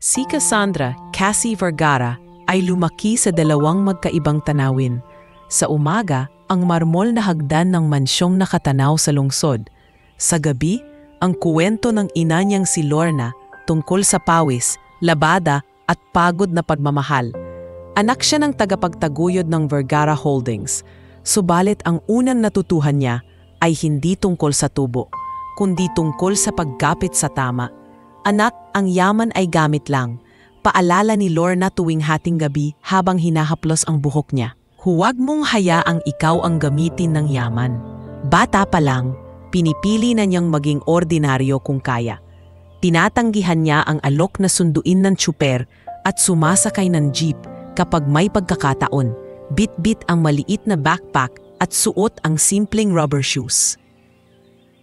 Si Cassandra, Cassie Vergara, ay lumaki sa dalawang magkaibang tanawin. Sa umaga, ang marmol na hagdan ng mansyong nakatanaw sa lungsod. Sa gabi, ang kuwento ng ina niyang si Lorna tungkol sa pawis, labada at pagod na pagmamahal. Anak siya ng tagapagtaguyod ng Vergara Holdings, subalit ang unang natutuhan niya ay hindi tungkol sa tubo, kundi tungkol sa pagkapit sa tama. Anak, ang yaman ay gamit lang. Paalala ni Lorna tuwing hating gabi habang hinahaplos ang buhok niya. Huwag mong hayaang ikaw ang gamitin ng yaman. Bata pa lang, pinipili na niyang maging ordinaryo kung kaya. Tinatanggihan niya ang alok na sunduin ng tsuper at sumasakay ng jeep kapag may pagkakataon. Bit-bit ang maliit na backpack at suot ang simpleng rubber shoes.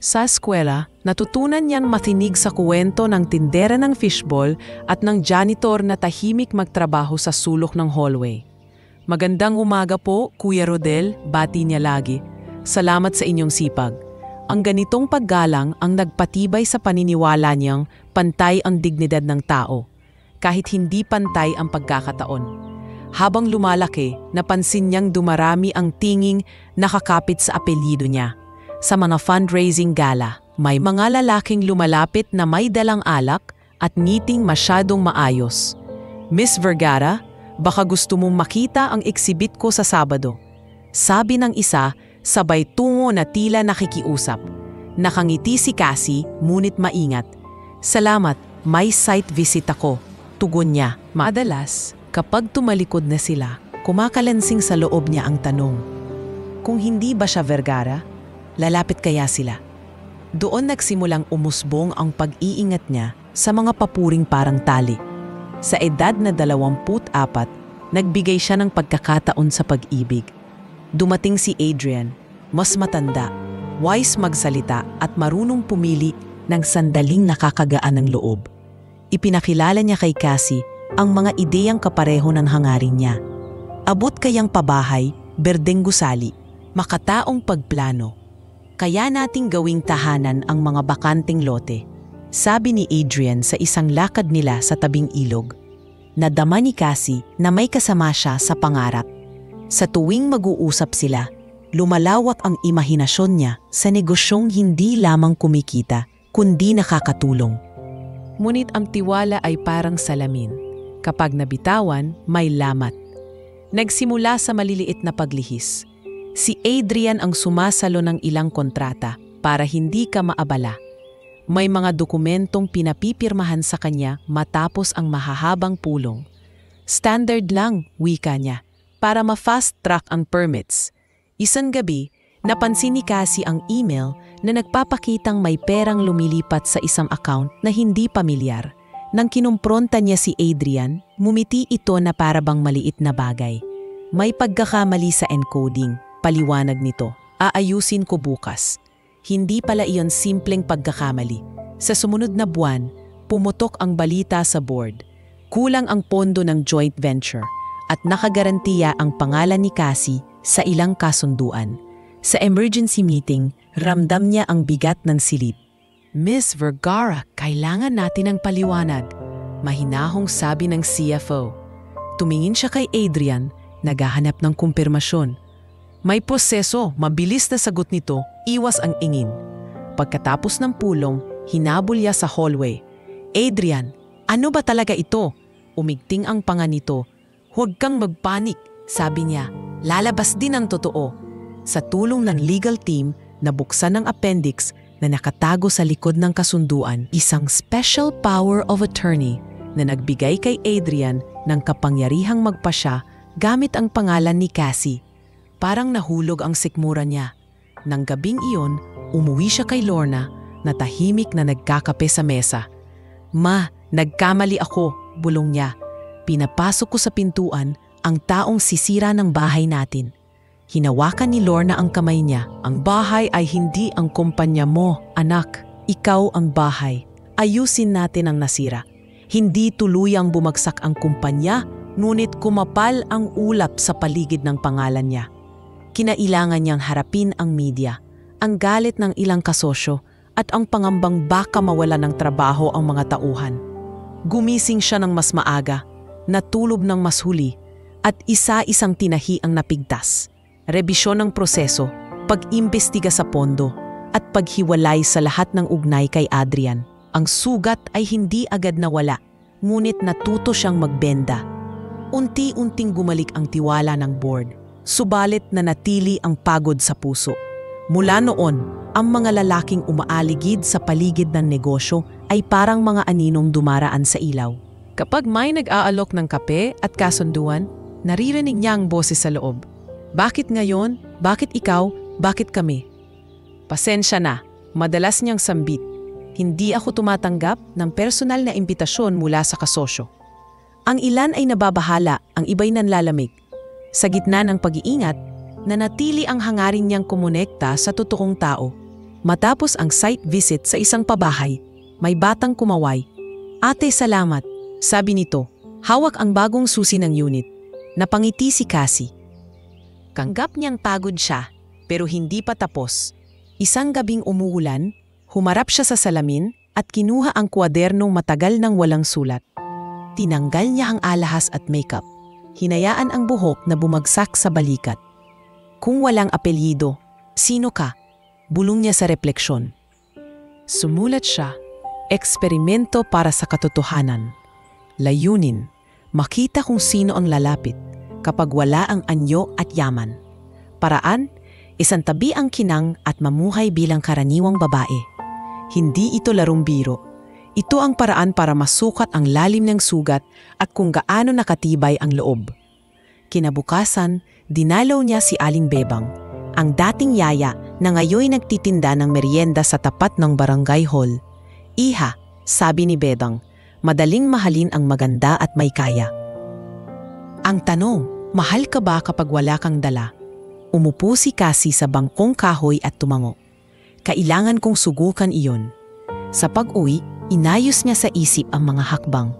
Sa eskwela, natutunan niyang makinig sa kuwento ng tindera ng fishball at ng janitor na tahimik magtrabaho sa sulok ng hallway. Magandang umaga po, Kuya Rodel, bati niya lagi. Salamat sa inyong sipag. Ang ganitong paggalang ang nagpatibay sa paniniwala niyang pantay ang dignidad ng tao, kahit hindi pantay ang pagkakataon. Habang lumalaki, napansin niyang dumarami ang tinging nakakapit sa apelyido niya. Sa mga fundraising gala, may mga lalaking lumalapit na may dalang alak at ngiting masyadong maayos. Miss Vergara, baka gusto mong makita ang exhibit ko sa Sabado. Sabi ng isa, sabay tungo na tila nakikiusap. Nakangiti si Cassie, ngunit maingat. Salamat, may site visit ako. Tugon niya. Madalas, kapag tumalikod na sila, kumakalansing sa loob niya ang tanong. Kung hindi ba siya Vergara? Lalapit kaya sila? Doon nagsimulang umusbong ang pag-iingat niya sa mga papuring parang tali. Sa edad na 24, nagbigay siya ng pagkakataon sa pag-ibig. Dumating si Adrian, mas matanda, wise magsalita at marunong pumili ng sandaling nakakagaan ng loob. Ipinakilala niya kay Cassie ang mga ideyang kapareho ng hangarin niya. Abot kayang pabahay, berdeng gusali, makataong pagplano. Kaya nating gawing tahanan ang mga bakanting lote, sabi ni Adrian sa isang lakad nila sa tabing ilog. Nadama ni Cassie na may kasama siya sa pangarap. Sa tuwing mag-uusap sila, lumalawak ang imahinasyon niya sa negosyong hindi lamang kumikita, kundi nakakatulong. Ngunit ang tiwala ay parang salamin. Kapag nabitawan, may lamat. Nagsimula sa maliliit na paglihis. Si Adrian ang sumasalo ng ilang kontrata para hindi ka maabala. May mga dokumentong pinapipirmahan sa kanya matapos ang mahahabang pulong. Standard lang, wika niya, para ma-fast track ang permits. Isang gabi, napansin ni Cassie ang email na nagpapakitang may perang lumilipat sa isang account na hindi pamilyar. Nang kinumpronta niya si Adrian, mumiti ito na parabang maliit na bagay. May pagkakamali sa encoding. Paliwanag nito, aayusin ko bukas. Hindi pala iyon simpleng pagkakamali. Sa sumunod na buwan, pumutok ang balita sa board. Kulang ang pondo ng joint venture at nakagarantiya ang pangalan ni Cassie sa ilang kasunduan. Sa emergency meeting, ramdam niya ang bigat ng silid. Miss Vergara, kailangan natin ng paliwanag, mahinahong sabi ng CFO. Tumingin siya kay Adrian, naghahanap ng kumpirmasyon. May proseso, mabilis na sagot nito, iwas ang ingin. Pagkatapos ng pulong, hinabol niya sa hallway. Adrian, ano ba talaga ito? Umigting ang panga nito. Huwag kang magpanik, sabi niya. Lalabas din ang totoo. Sa tulong ng legal team, nabuksan ang appendix na nakatago sa likod ng kasunduan, isang special power of attorney na nagbigay kay Adrian ng kapangyarihang magpasya gamit ang pangalan ni Cassie. Parang nahulog ang sikmura niya. Nang gabing iyon, umuwi siya kay Lorna na tahimik na nagkakape sa mesa. Ma, nagkamali ako, bulong niya. Pinapasok ko sa pintuan ang taong sisira ng bahay natin. Hinawakan ni Lorna ang kamay niya. Ang bahay ay hindi ang kumpanya mo, anak. Ikaw ang bahay. Ayusin natin ang nasira. Hindi tuluyang bumagsak ang kumpanya, ngunit kumapal ang ulap sa paligid ng pangalan niya. Kinailangan niyang harapin ang media, ang galit ng ilang kasosyo at ang pangambang baka mawala ng trabaho ang mga tauhan. Gumising siya ng mas maaga, natulog ng mas huli, at isa-isang tinahi ang napigtas. Rebisyon ng proseso, pag-imbestiga sa pondo, at paghiwalay sa lahat ng ugnay kay Adrian. Ang sugat ay hindi agad nawala, ngunit natuto siyang magbenda. Unti-unting gumalik ang tiwala ng board, subalit nanatili ang pagod sa puso. Mula noon, ang mga lalaking umaaligid sa paligid ng negosyo ay parang mga aninong dumaraan sa ilaw. Kapag may nag-aalok ng kape at kasunduan, naririnig niya ang boses sa loob. Bakit ngayon? Bakit ikaw? Bakit kami? Pasensya na, madalas niyang sambit. Hindi ako tumatanggap ng personal na imbitasyon mula sa kasosyo. Ang ilan ay nababahala, ang iba'y nanlalamig. Sa gitna ng pag-iingat, nanatili ang hangarin niyang kumonekta sa totoong tao. Matapos ang site visit sa isang pabahay, may batang kumaway. Ate, salamat, sabi nito. Hawak ang bagong susi ng unit. Napangiti si Cassie. Kanggap niyang pagod siya, pero hindi pa tapos. Isang gabing umuulan, humarap siya sa salamin at kinuha ang kwadernong matagal nang walang sulat. Tinanggal niya ang alahas at makeup. Hinayaan ang buhok na bumagsak sa balikat. Kung walang apelyido, sino ka? Bulong niya sa refleksyon. Sumulat siya, eksperimento para sa katotohanan. Layunin, makita kung sino ang lalapit kapag wala ang anyo at yaman. Paraan, isantabi ang kinang at mamuhay bilang karaniwang babae. Hindi ito larong biro. Ito ang paraan para masukat ang lalim ng sugat at kung gaano nakatibay ang loob. Kinabukasan, dinalaw niya si Aling Bebang, ang dating yaya na ngayon nagtitinda ng merienda sa tapat ng barangay hall. Iha, sabi ni Bebang, madaling mahalin ang maganda at may kaya. Ang tanong, mahal ka ba kapag wala kang dala? Umupo si Cassie sa bangkong kahoy at tumango. Kailangan kong sugukan iyon. Sa pag-uwi, inayos niya sa isip ang mga hakbang.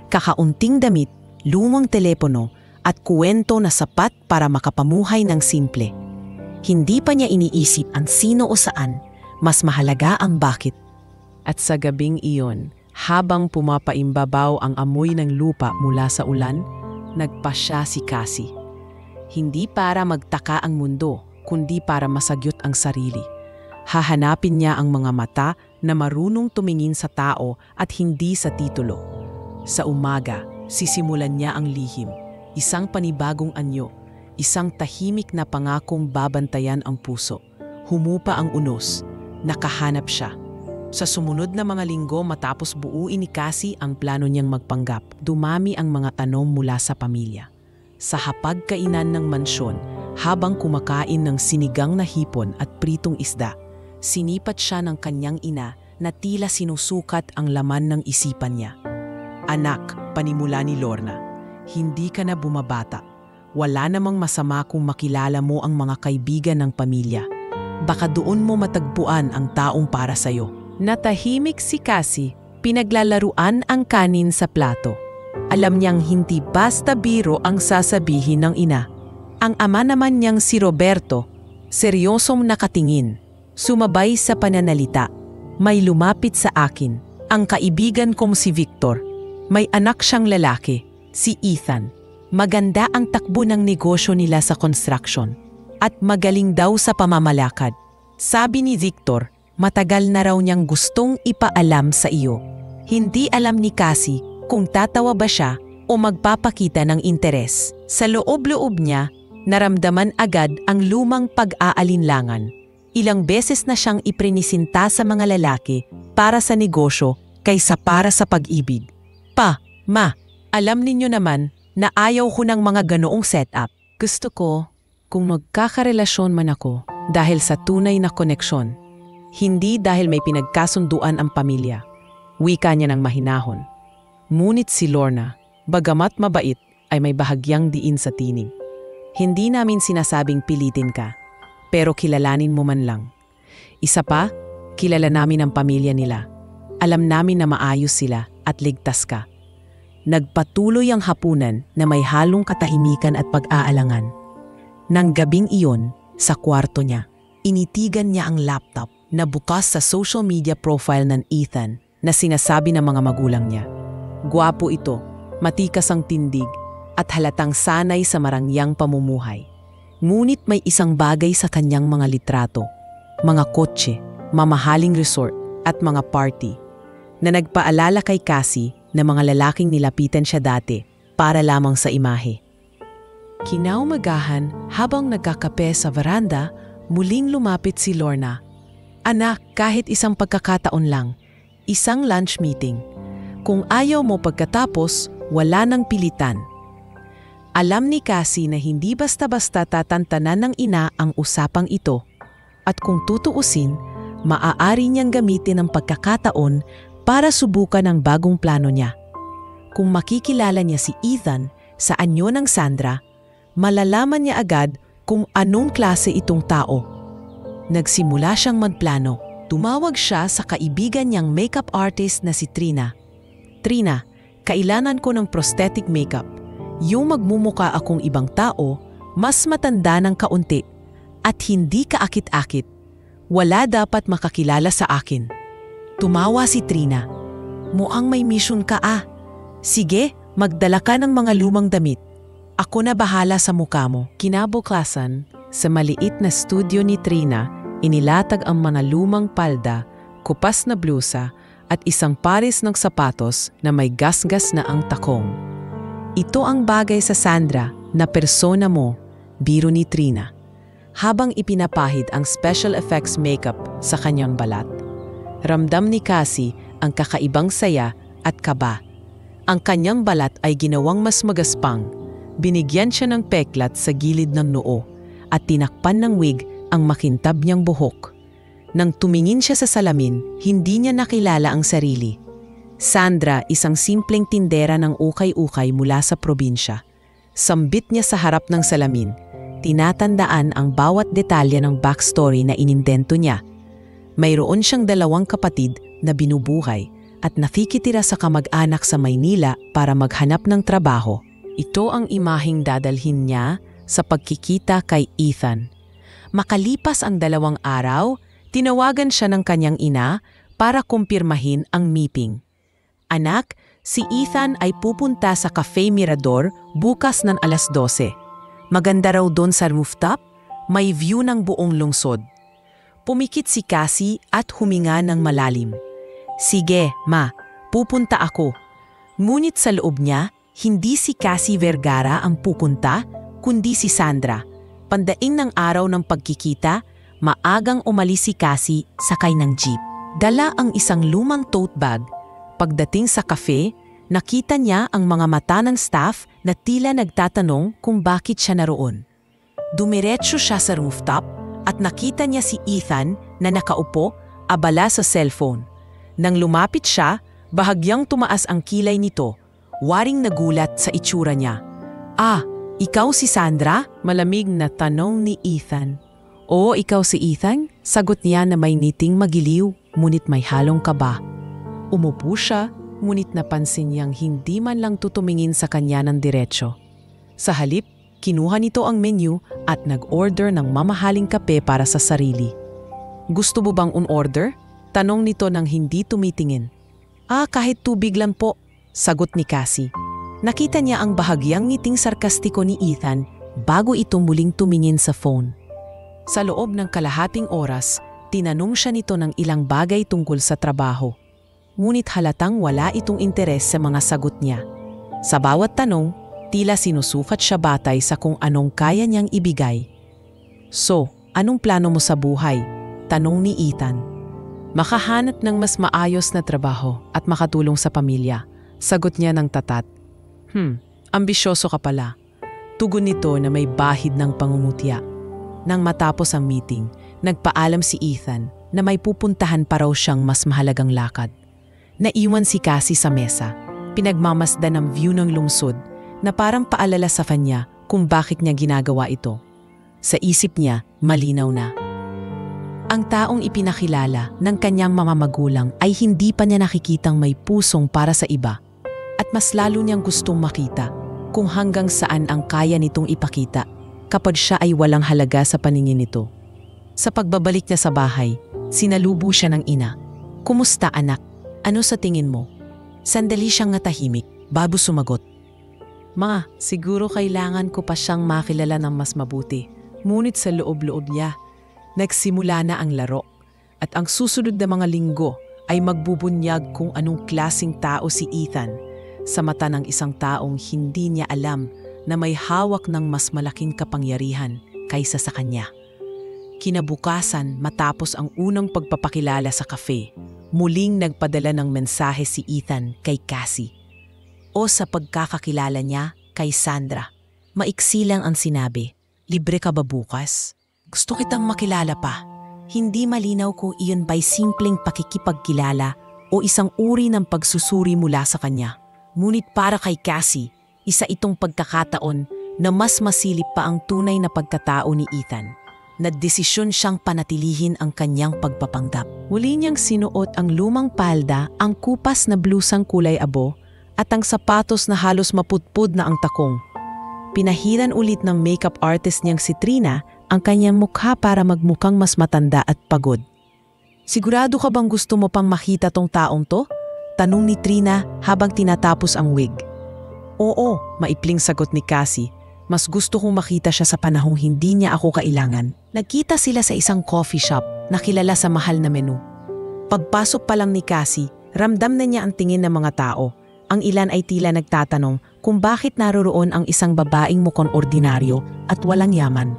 Kakaunting damit, lumang telepono at kuwento na sapat para makapamuhay ng simple. Hindi pa niya iniisip ang sino o saan, mas mahalaga ang bakit. At sa gabing iyon, habang pumapaimbabaw ang amoy ng lupa mula sa ulan, nagpasya si Cassie. Hindi para magtaka ang mundo, kundi para masagyot ang sarili. Hahanapin niya ang mga mata na marunong tumingin sa tao at hindi sa titulo. Sa umaga, sisimulan niya ang lihim, isang panibagong anyo, isang tahimik na pangakong babantayan ang puso. Humupa ang unos, nakahanap siya. Sa sumunod na mga linggo matapos buuin ni Cassie ang plano niyang magpanggap, dumami ang mga tanong mula sa pamilya. Sa hapagkainan ng mansyon, habang kumakain ng sinigang na hipon at pritong isda, sinipat siya ng kanyang ina na tila sinusukat ang laman ng isipan niya. Anak, panimula ni Lorna, hindi ka na bumabata. Wala namang masama kung makilala mo ang mga kaibigan ng pamilya. Baka doon mo matagpuan ang taong para sa'yo. Natahimik si Cassie, pinaglalaruan ang kanin sa plato. Alam niyang hindi basta biro ang sasabihin ng ina. Ang ama naman niyang si Roberto, seryosong nakatingin. Sumabay sa pananalita. May lumapit sa akin, ang kaibigan kong si Victor. May anak siyang lalaki, si Ethan. Maganda ang takbo ng negosyo nila sa construction. At magaling daw sa pamamalakad. Sabi ni Victor, matagal na raw niyang gustong ipaalam sa iyo. Hindi alam ni Cassie kung tatawa ba siya o magpapakita ng interes. Sa loob-loob niya, naramdaman agad ang lumang pag-aalinlangan. Ilang beses na siyang iprinisinta sa mga lalaki para sa negosyo kaysa para sa pag-ibig. Ma, alam ninyo naman na ayaw ko ng mga ganoong setup. Gusto ko kung magkakarelasyon man ako dahil sa tunay na koneksyon, hindi dahil may pinagkasunduan ang pamilya. Wika niya ng mahinahon. Ngunit si Lorna, bagamat mabait, ay may bahagyang diin sa tinig. Hindi namin sinasabing pilitin ka. Pero kilalanin mo man lang. Isa pa, kilala namin ang pamilya nila. Alam namin na maayos sila at ligtas ka. Nagpatuloy ang hapunan na may halong katahimikan at pag-aalangan. Nang gabing iyon, sa kwarto niya, initigan niya ang laptop na bukas sa social media profile ng Ethan na sinasabi ng mga magulang niya. Gwapo ito, matikas ang tindig, at halatang sanay sa marangyang pamumuhay. Ngunit may isang bagay sa kanyang mga litrato, mga kotse, mamahaling resort, at mga party, na nagpaalala kay Cassie na mga lalaking nilapitan siya dati para lamang sa imahe. Kinaumagahan, habang nagkakape sa veranda, muling lumapit si Lorna. Anak, kahit isang pagkakataon lang, isang lunch meeting. Kung ayaw mo pagkatapos, wala nang pilitan. Alam ni Cassie na hindi basta-basta tatantanan ng ina ang usapang ito, at kung tutuusin, maaari niyang gamitin ang pagkakataon para subukan ang bagong plano niya. Kung makikilala niya si Ethan sa anyo ng Sandra, malalaman niya agad kung anong klase itong tao. Nagsimula siyang magplano. Tumawag siya sa kaibigan niyang makeup artist na si Trina. Trina, kailangan ko ng prosthetic makeup. Yung magmumuka akong ibang tao, mas matanda ng kaunti, at hindi kaakit-akit. Wala dapat makakilala sa akin. Tumawa si Trina. Mukhang may mission ka ah. Sige, magdala ka ng mga lumang damit. Ako na bahala sa mukha mo. Kinabukasan, sa maliit na studio ni Trina, inilatag ang mga lumang palda, kupas na blusa, at isang pares ng sapatos na may gasgas na ang takong. Ito ang bagay sa Sandra na persona mo, biro ni Trina, habang ipinapahid ang special effects makeup sa kanyang balat. Ramdam ni Cassie ang kakaibang saya at kaba. Ang kanyang balat ay ginawang mas magaspang. Binigyan siya ng peklat sa gilid ng noo at tinakpan ng wig ang makintab niyang buhok. Nang tumingin siya sa salamin, hindi niya nakilala ang sarili. Sandra, isang simpleng tindera ng ukay-ukay mula sa probinsya. Sambit niya sa harap ng salamin. Tinatandaan ang bawat detalye ng backstory na inindento niya. Mayroon siyang 2 kapatid na binubuhay at nakikitira sa kamag-anak sa Maynila para maghanap ng trabaho. Ito ang imaheng dadalhin niya sa pagkikita kay Ethan. Makalipas ang 2 araw, tinawagan siya ng kanyang ina para kumpirmahin ang meeting. Anak, si Ethan ay pupunta sa Cafe Mirador bukas ng alas 12. Maganda raw doon sa rooftop, may view ng buong lungsod. Pumikit si Cassie at huminga ng malalim. Sige, ma, pupunta ako. Ngunit sa loob niya, hindi si Cassie Vergara ang pupunta, kundi si Sandra. Pandaing ng araw ng pagkikita, maagang umalis si Cassie sakay ng jeep. Dala ang isang lumang tote bag. Pagdating sa cafe, nakita niya ang mga mata ng staff na tila nagtatanong kung bakit siya naroon. Dumiretso siya sa rooftop at nakita niya si Ethan na nakaupo, abala sa cellphone. Nang lumapit siya, bahagyang tumaas ang kilay nito, waring nagulat sa itsura niya. Ah, ikaw si Sandra? Malamig na tanong ni Ethan. Oo, ikaw si Ethan? Sagot niya na may niting magiliw, ngunit may halong kaba. Umupo siya, ngunit napansin niyang hindi man lang tutumingin sa kanya ng diretsyo. Sa halip, kinuha nito ang menu at nag-order ng mamahaling kape para sa sarili. Gusto mo bang un-order? Tanong nito nang hindi tumitingin. Ah, kahit tubig lang po, sagot ni Cassie. Nakita niya ang bahagyang ngiting sarkastiko ni Ethan bago ito muling tumingin sa phone. Sa loob ng kalahating oras, tinanong siya nito ng ilang bagay tungkol sa trabaho. Ngunit halatang wala itong interes sa mga sagot niya. Sa bawat tanong, tila sinusukat siya batay sa kung anong kaya niyang ibigay. So, anong plano mo sa buhay? Tanong ni Ethan. Makahanap ng mas maayos na trabaho at makatulong sa pamilya. Sagot niya ng tatat. Ambisyoso ka pala. Tugon nito na may bahid ng pangungutya. Nang matapos ang meeting, nagpaalam si Ethan na may pupuntahan pa raw siyang mas mahalagang lakad. Naiwan si Cassie sa mesa, pinagmamasdan ng view ng lungsod na parang paalala sa kanya kung bakit niya ginagawa ito. Sa isip niya, malinaw na. Ang taong ipinakilala ng kanyang mamamagulang ay hindi pa niya nakikitang may pusong para sa iba at mas lalo niyang gustong makita kung hanggang saan ang kaya nitong ipakita kapag siya ay walang halaga sa paningin nito. Sa pagbabalik niya sa bahay, sinalubo siya ng ina. Kumusta anak? Ano sa tingin mo? Sandali siyang natahimik, bago sumagot. Ma, siguro kailangan ko pa siyang makilala ng mas mabuti. Ngunit sa loob-loob niya, nagsimula na ang laro. At ang susunod na mga linggo ay magbubunyag kung anong klasing tao si Ethan sa mata ng isang taong hindi niya alam na may hawak ng mas malaking kapangyarihan kaysa sa kanya. Kinabukasan matapos ang unang pagpapakilala sa cafe, muling nagpadala ng mensahe si Ethan kay Cassie. O sa pagkakakilala niya kay Sandra. Maiksi lang ang sinabi, libre ka ba bukas? Gusto kitang makilala pa. Hindi malinaw kung iyon ba'y simpleng pakikipagkilala o isang uri ng pagsusuri mula sa kanya. Ngunit para kay Cassie, isa itong pagkakataon na mas masilip pa ang tunay na pagkatao ni Ethan. Nagdesisyon siyang panatilihin ang kanyang pagpapanggap. Muli niyang sinuot ang lumang palda, ang kupas na blusang kulay abo, at ang sapatos na halos mapudpud na ang takong. Pinahiran ulit ng makeup artist niyang si Trina ang kanyang mukha para magmukhang mas matanda at pagod. Sigurado ka bang gusto mo pang makita tong taong to? Tanong ni Trina habang tinatapos ang wig. Oo, maipling sagot ni Cassie. Mas gusto kong makita siya sa panahong hindi niya ako kailangan. Nagkita sila sa isang coffee shop na kilala sa mahal na menu. Pagpasok pa lang ni Cassie, ramdam na niya ang tingin ng mga tao. Ang ilan ay tila nagtatanong kung bakit naroroon ang isang babaeng mukhang ordinaryo at walang yaman.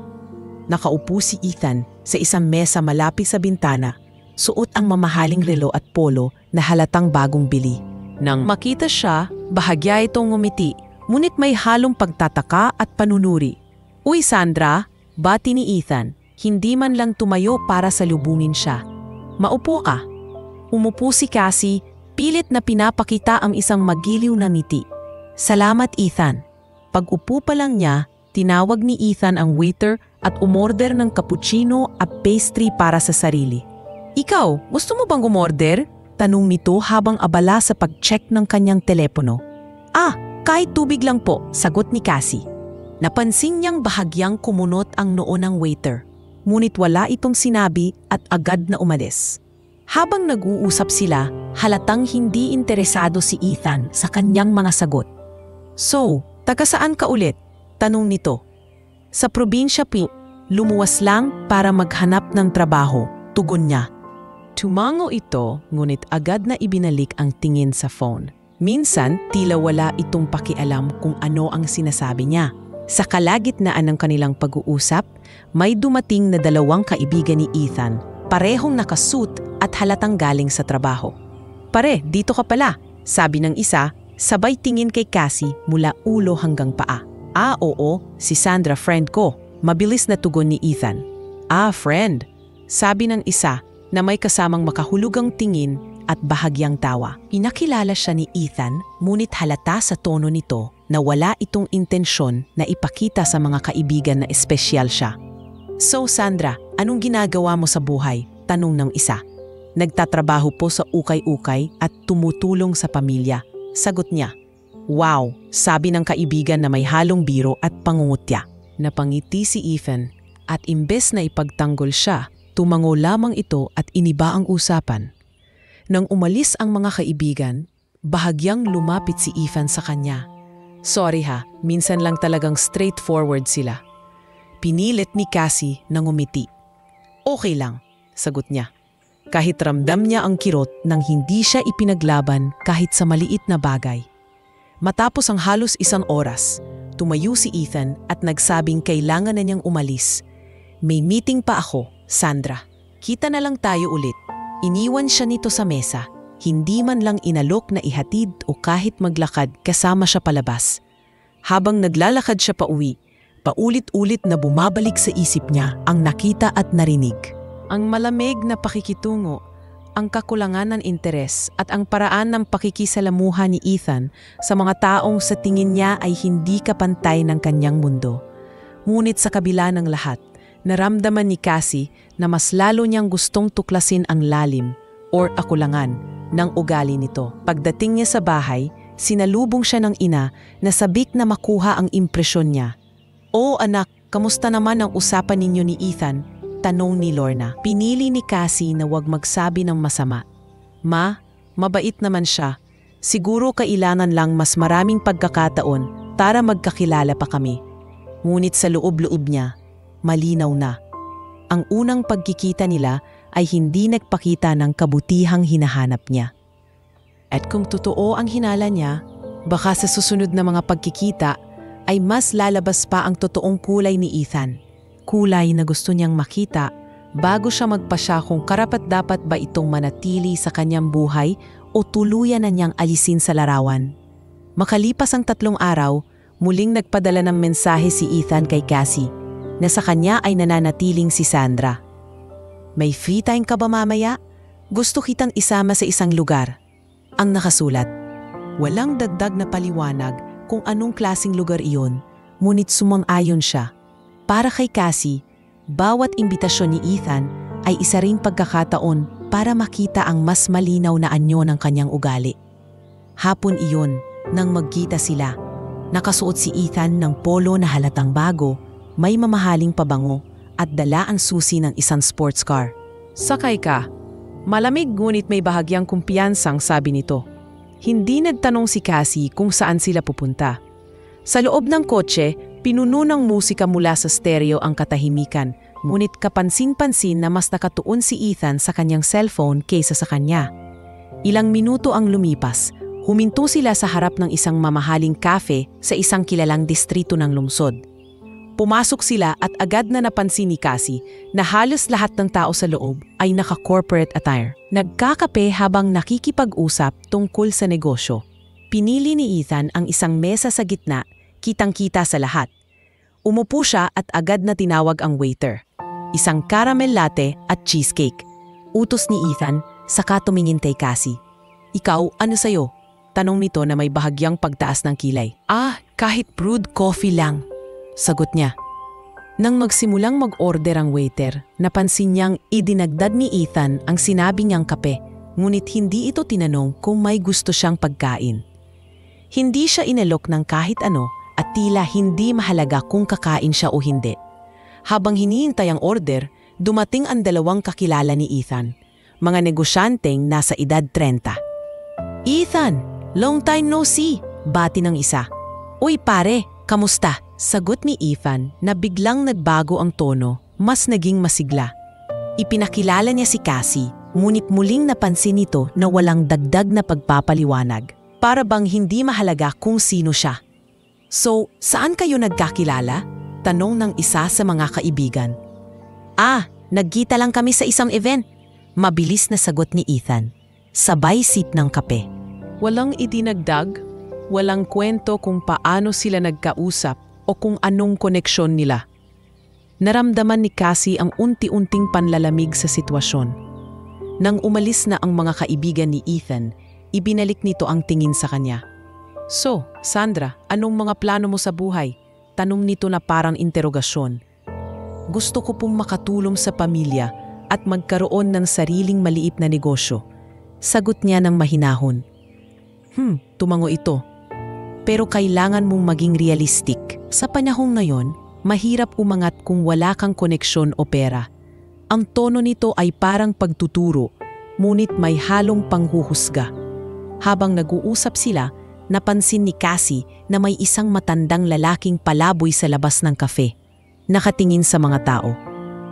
Nakaupo si Ethan sa isang mesa malapit sa bintana, suot ang mamahaling relo at polo na halatang bagong bili. Nang makita siya, bahagya itong ngumiti, ngunit may halong pagtataka at panunuri. Uy Sandra, bati ni Ethan, hindi man lang tumayo para salubungin siya. Maupo ka. Umupo si Cassie, pilit na pinapakita ang isang magiliw na ngiti. Salamat Ethan. Pag-upo pa lang niya, tinawag ni Ethan ang waiter at umorder ng cappuccino at pastry para sa sarili. Ikaw, gusto mo bang umorder? Tanong nito habang abala sa pag-check ng kanyang telepono. Kahit tubig lang po, sagot ni Cassie. Napansin niyang bahagyang kumunot ang noo ng waiter. Ngunit wala itong sinabi at agad na umalis. Habang nag-uusap sila, halatang hindi interesado si Ethan sa kanyang mga sagot. So, taga saan ka ulit? Tanong nito. Sa probinsya po, lumuwas lang para maghanap ng trabaho, tugon niya. Tumango ito, ngunit agad na ibinalik ang tingin sa phone. Minsan, tila wala itong pakialam kung ano ang sinasabi niya. Sa kalagitnaan ng kanilang pag-uusap, may dumating na dalawang kaibigan ni Ethan, parehong nakasuit at halatang galing sa trabaho. Pare, dito ka pala, sabi ng isa, sabay tingin kay Cassie mula ulo hanggang paa. Oo, si Sandra friend ko, mabilis na tugon ni Ethan. Friend, sabi ng isa na may kasamang makahulugang tingin at bahagyang tawa. Inakilala siya ni Ethan, ngunit halata sa tono nito na wala itong intensyon na ipakita sa mga kaibigan na espesyal siya. So Sandra, anong ginagawa mo sa buhay? Tanong ng isa. Nagtatrabaho po sa ukay-ukay at tumutulong sa pamilya, sagot niya. Wow, sabi ng kaibigan na may halong biro at pangungutya. Napangiti si Ethan at imbes na ipagtanggol siya, tumango lamang ito at iniba ang usapan. Nang umalis ang mga kaibigan, bahagyang lumapit si Ethan sa kanya. Sorry ha, minsan lang talagang straightforward sila. Pinilit ni Cassie na ngumiti. Okay lang, sagot niya. Kahit ramdam niya ang kirot nang hindi siya ipinaglaban kahit sa maliit na bagay. Matapos ang halos isang oras, tumayo si Ethan at nagsabing kailangan na niyang umalis. May meeting pa ako, Sandra. Kita na lang tayo ulit. Iniwan siya nito sa mesa, hindi man lang inalok na ihatid o kahit maglakad kasama siya palabas. Habang naglalakad siya pauwi, paulit-ulit na bumabalik sa isip niya ang nakita at narinig. Ang malamig na pakikitungo, ang kakulangan ng interes at ang paraan ng pakikisalamuha ni Ethan sa mga taong sa tingin niya ay hindi kapantay ng kanyang mundo. Ngunit sa kabila ng lahat, naramdaman ni Cassie na mas lalo niyang gustong tuklasin ang lalim or kakulangan ng ugali nito. Pagdating niya sa bahay, sinalubong siya ng ina na sabik na makuha ang impresyon niya. "Oh anak, kamusta naman ang usapan ninyo ni Ethan?" Tanong ni Lorna. Pinili ni Cassie na huwag magsabi ng masama. "Ma, mabait naman siya. Siguro kailangan lang mas maraming pagkakataon para magkakilala pa kami. Ngunit sa loob-loob niya, malinaw na. Ang unang pagkikita nila ay hindi nagpakita ng kabutihang hinahanap niya. At kung totoo ang hinala niya, baka sa susunod na mga pagkikita ay mas lalabas pa ang totoong kulay ni Ethan. Kulay na gusto niyang makita bago siya magpasya kung karapat-dapat ba itong manatili sa kanyang buhay o tuluyan na niyang alisin sa larawan. Makalipas ang 3 araw, muling nagpadala ng mensahe si Ethan kay Cassie na sa kanya ay nananatiling si Sandra. May free time ka ba mamaya? Gusto kitang isama sa isang lugar. Ang nakasulat. Walang dagdag na paliwanag kung anong klaseng lugar iyon, ngunit sumang-ayon siya. Para kay Cassie, bawat imbitasyon ni Ethan ay isa ring pagkakataon para makita ang mas malinaw na anyo ng kanyang ugali. Hapon iyon, nang magkita sila, nakasuot si Ethan ng polo na halatang bago, may mamahaling pabango at dala ang susi ng isang sports car. Sakay ka. Malamig ngunit may bahagyang kumpiyansang, sabi nito. Hindi nagtanong si Cassie kung saan sila pupunta. Sa loob ng kotse, pinuno ng musika mula sa stereo ang katahimikan, ngunit kapansin-pansin na mas nakatuon si Ethan sa kanyang cellphone kaysa sa kanya. Ilang minuto ang lumipas, huminto sila sa harap ng isang mamahaling cafe sa isang kilalang distrito ng lungsod. Pumasok sila at agad na napansin ni Cassie na halos lahat ng tao sa loob ay naka-corporate attire. Nagkakape habang nakikipag-usap tungkol sa negosyo. Pinili ni Ethan ang isang mesa sa gitna, kitang-kita sa lahat. Umupo siya at agad na tinawag ang waiter. Isang caramel latte at cheesecake. Utos ni Ethan, saka tumingin kay Cassie. Ikaw, ano sa'yo? Tanong nito na may bahagyang pagtaas ng kilay. Kahit brewed coffee lang. Sagot niya. Nang magsimulang mag-order ang waiter, napansin niyang idinagdag ni Ethan ang sinabi niyang kape, ngunit hindi ito tinanong kung may gusto siyang pagkain. Hindi siya inalok ng kahit ano at tila hindi mahalaga kung kakain siya o hindi. Habang hinihintay ang order, dumating ang 2 kakilala ni Ethan, mga negosyanteng nasa edad 30. Ethan, long time no see, bati ng isa. Uy pare, kamusta? Sagot ni Ethan na biglang nagbago ang tono, mas naging masigla. Ipinakilala niya si Cassie, ngunit muling napansin nito na walang dagdag na pagpapaliwanag. Para bang hindi mahalaga kung sino siya. So, saan kayo nagkakilala? Tanong ng isa sa mga kaibigan. Nagkita lang kami sa isang event. Mabilis na sagot ni Ethan. Sabay sip ng kape. Walang idinagdag, walang kwento kung paano sila nagkausap o kung anong koneksyon nila. Naramdaman ni Cassie ang unti-unting panlalamig sa sitwasyon. Nang umalis na ang mga kaibigan ni Ethan, ibinalik nito ang tingin sa kanya. So, Sandra, anong mga plano mo sa buhay? Tanong nito na parang interogasyon. Gusto ko pong makatulong sa pamilya at magkaroon ng sariling maliit na negosyo. Sagot niya ng mahinahon. Tumango ito. Pero kailangan mong maging realistic. Sa panahong ngayon, mahirap umangat kung wala kang koneksyon o pera. Ang tono nito ay parang pagtuturo, ngunit may halong panghuhusga. Habang nag-uusap sila, napansin ni Cassie na may isang matandang lalaking palaboy sa labas ng kafe. Nakatingin sa mga tao.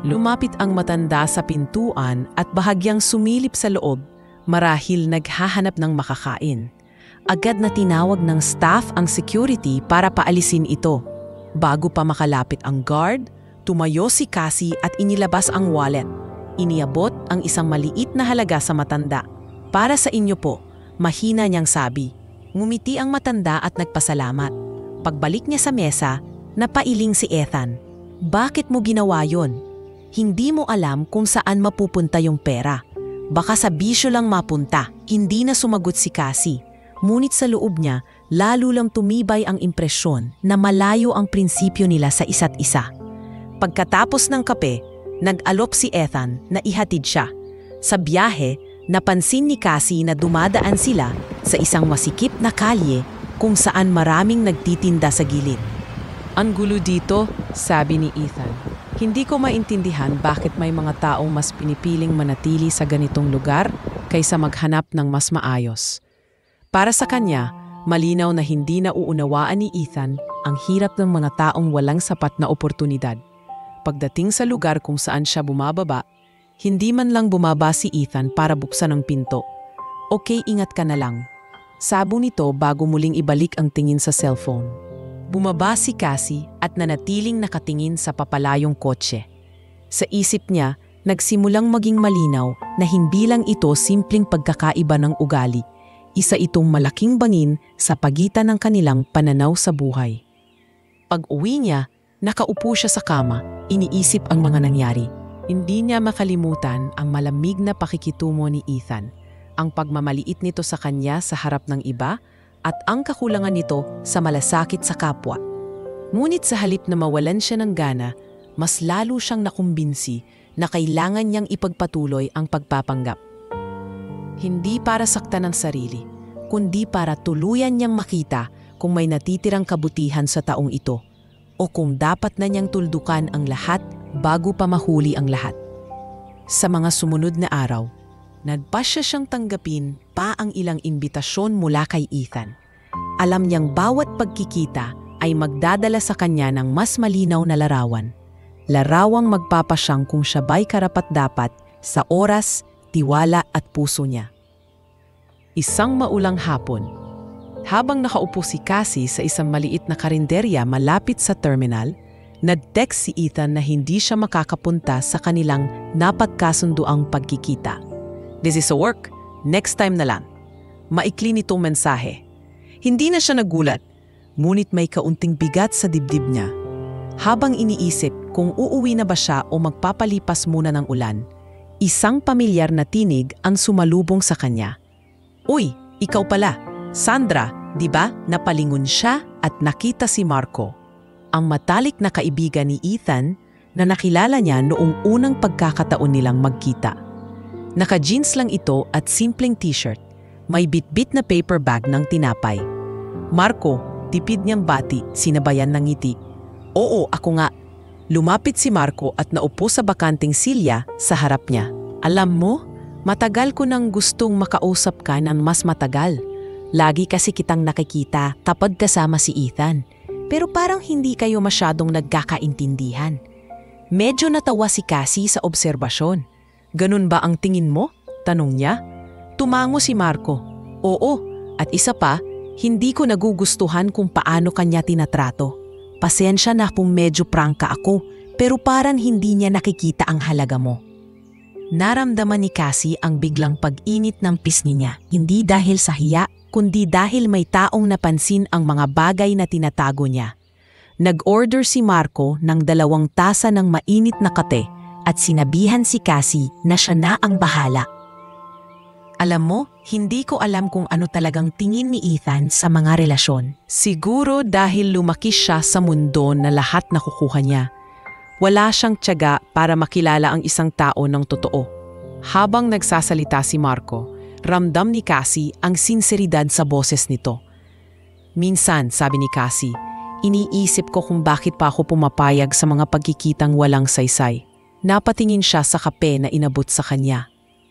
Lumapit ang matanda sa pintuan at bahagyang sumilip sa loob, marahil naghahanap ng makakain. Agad na tinawag ng staff ang security para paalisin ito. Bago pa makalapit ang guard, tumayo si Cassie at inilabas ang wallet. Iniabot ang isang maliit na halaga sa matanda. Para sa inyo po, mahina niyang sabi. Ngumiti ang matanda at nagpasalamat. Pagbalik niya sa mesa, napailing si Ethan. Bakit mo ginawa yon? Hindi mo alam kung saan mapupunta yung pera. Baka sa bisyo lang mapunta. Hindi na sumagot si Cassie. Ngunit sa loob niya, lalo lang tumibay ang impresyon na malayo ang prinsipyo nila sa isa't isa. Pagkatapos ng kape, nag-alok si Ethan na ihatid siya. Sa biyahe, napansin ni Cassie na dumadaan sila sa isang masikip na kalye kung saan maraming nagtitinda sa gilid. Ang gulo dito, sabi ni Ethan. Hindi ko maintindihan bakit may mga taong mas pinipiling manatili sa ganitong lugar kaysa maghanap ng mas maayos. Para sa kanya, malinaw na hindi nauunawaan ni Ethan ang hirap ng mga taong walang sapat na oportunidad. Pagdating sa lugar kung saan siya bumababa, hindi man lang bumaba si Ethan para buksan ang pinto. Okay, ingat ka na lang. Sabo nito bago muling ibalik ang tingin sa cellphone. Bumaba si Cassie at nanatiling nakatingin sa papalayong kotse. Sa isip niya, nagsimulang maging malinaw na hindi lang ito simpleng pagkakaiba ng ugali. Isa itong malaking bangin sa pagitan ng kanilang pananaw sa buhay. Pag-uwi niya, nakaupo siya sa kama, iniisip ang mga nangyari. Hindi niya makalimutan ang malamig na pakikitungo ni Ethan, ang pagmamaliit nito sa kanya sa harap ng iba, at ang kakulangan nito sa malasakit sa kapwa. Ngunit sa halip na mawalan siya ng gana, mas lalo siyang nakumbinsi na kailangan niyang ipagpatuloy ang pagpapanggap. Hindi para saktan ang sarili, kundi para tuluyan niyang makita kung may natitirang kabutihan sa taong ito o kung dapat na niyang tuldukan ang lahat bago pa mahuli ang lahat. Sa mga sumunod na araw, nagpasya siyang tanggapin pa ang ilang imbitasyon mula kay Ethan. Alam niyang bawat pagkikita ay magdadala sa kanya ng mas malinaw na larawan. Larawang magpapasyang kung siya ba'y karapat-dapat sa oras, tiwala at puso niya. Isang maulang hapon, habang nakaupo si Cassie sa isang maliit na karinderya malapit sa terminal, nag-text si Ethan na hindi siya makakapunta sa kanilang napagkasunduang pagkikita. "This is a work, next time na lang." Maikli nitong mensahe. Hindi na siya nagulat, ngunit may kaunting bigat sa dibdib niya. Habang iniisip kung uuwi na ba siya o magpapalipas muna ng ulan, isang pamilyar na tinig ang sumalubong sa kanya. "Uy, ikaw pala, Sandra, di ba?" Napalingon siya at nakita si Marco, ang matalik na kaibigan ni Ethan na nakilala niya noong unang pagkakataon nilang magkita. Naka-jeans lang ito at simpleng t-shirt, may bitbit na paper bag ng tinapay. Marco, tipid niyang bati, sinabayan ng ngiti. "Oo, ako nga." Lumapit si Marco at naupo sa bakanting silya sa harap niya. "Alam mo, matagal ko nang gustong makausap ka ng mas matagal. Lagi kasi kitang nakikita kapag kasama si Ethan. Pero parang hindi kayo masyadong nagkakaintindihan." Medyo natawa si Cassie sa obserbasyon. "Ganun ba ang tingin mo?" tanong niya. Tumango si Marco. "Oo, at isa pa, hindi ko nagugustuhan kung paano kanya tinatrato. Pasensya na kung medyo prangka ako, pero parang hindi niya nakikita ang halaga mo." Naramdaman ni Cassie ang biglang pag-init ng pisngi niya, hindi dahil sa hiya, kundi dahil may taong napansin ang mga bagay na tinatago niya. Nag-order si Marco ng 2 tasa ng mainit na kate at sinabihan si Cassie na siya na ang bahala. Alam mo, hindi ko alam kung ano talagang tingin ni Ethan sa mga relasyon. Siguro dahil lumaki siya sa mundo na lahat nakukuha niya. Wala siyang tiyaga para makilala ang isang tao ng totoo. Habang nagsasalita si Marco, ramdam ni Cassie ang sinseridad sa boses nito. "Minsan," sabi ni Cassie, "iniisip ko kung bakit pa ako pumapayag sa mga pagkikitang walang saysay." Napatingin siya sa kape na inabot sa kanya.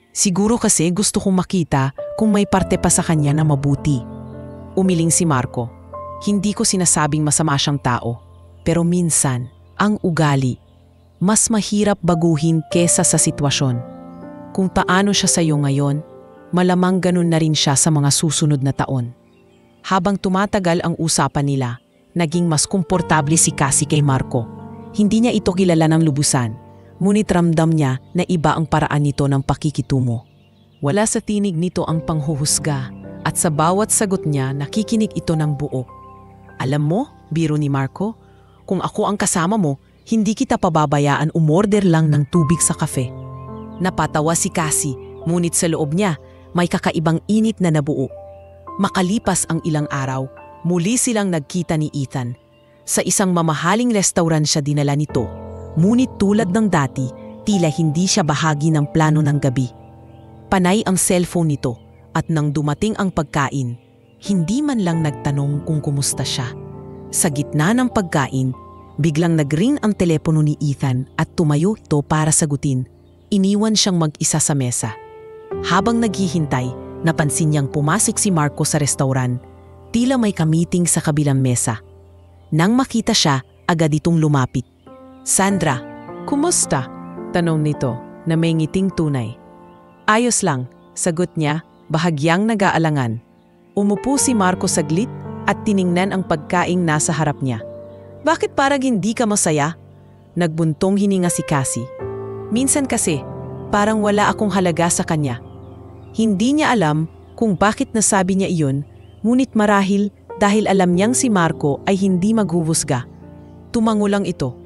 "Siguro kasi gusto kong makita kung may parte pa sa kanya na mabuti." Umiling si Marco. "Hindi ko sinasabing masama siyang tao, pero minsan, ang ugali, mas mahirap baguhin kesa sa sitwasyon. Kung paano siya sa iyo ngayon, malamang ganun na rin siya sa mga susunod na taon." Habang tumatagal ang usapan nila, naging mas komportable si Cassie kay Marco. Hindi niya ito kilala ng lubusan, ngunit ramdam niya na iba ang paraan nito ng pakikitungo. Wala sa tinig nito ang panghuhusga at sa bawat sagot niya nakikinig ito ng buo. "Alam mo," biro ni Marco, "kung ako ang kasama mo, hindi kita pababayaan umorder lang ng tubig sa kafe." Napatawa si Cassie, ngunit sa loob niya, may kakaibang init na nabuo. Makalipas ang ilang araw, muli silang nagkita ni Ethan. Sa isang mamahaling restaurant siya dinala nito, ngunit tulad ng dati, tila hindi siya bahagi ng plano ng gabi. Panay ang cellphone nito at nang dumating ang pagkain, hindi man lang nagtanong kung kumusta siya. Sa gitna ng pagkain, biglang nag-ring ang telepono ni Ethan at tumayo ito para sagutin. Iniwan siyang mag-isa sa mesa. Habang naghihintay, napansin niyang pumasok si Marco sa restauran. Tila may kamiting sa kabilang mesa. Nang makita siya, agad itong lumapit. "Sandra, kumusta?" tanong nito na may ngiting tunay. "Ayos lang," sagot niya, bahagyang nag-aalangan. Umupo si Marco saglit at tiningnan ang pagkaing nasa harap niya. "Bakit parang hindi ka masaya?" Nagbuntong hininga si Cassie. "Minsan kasi, parang wala akong halaga sa kanya." Hindi niya alam kung bakit nasabi niya iyon, ngunit marahil dahil alam niyang si Marco ay hindi maghuhusga. Tumango lang ito.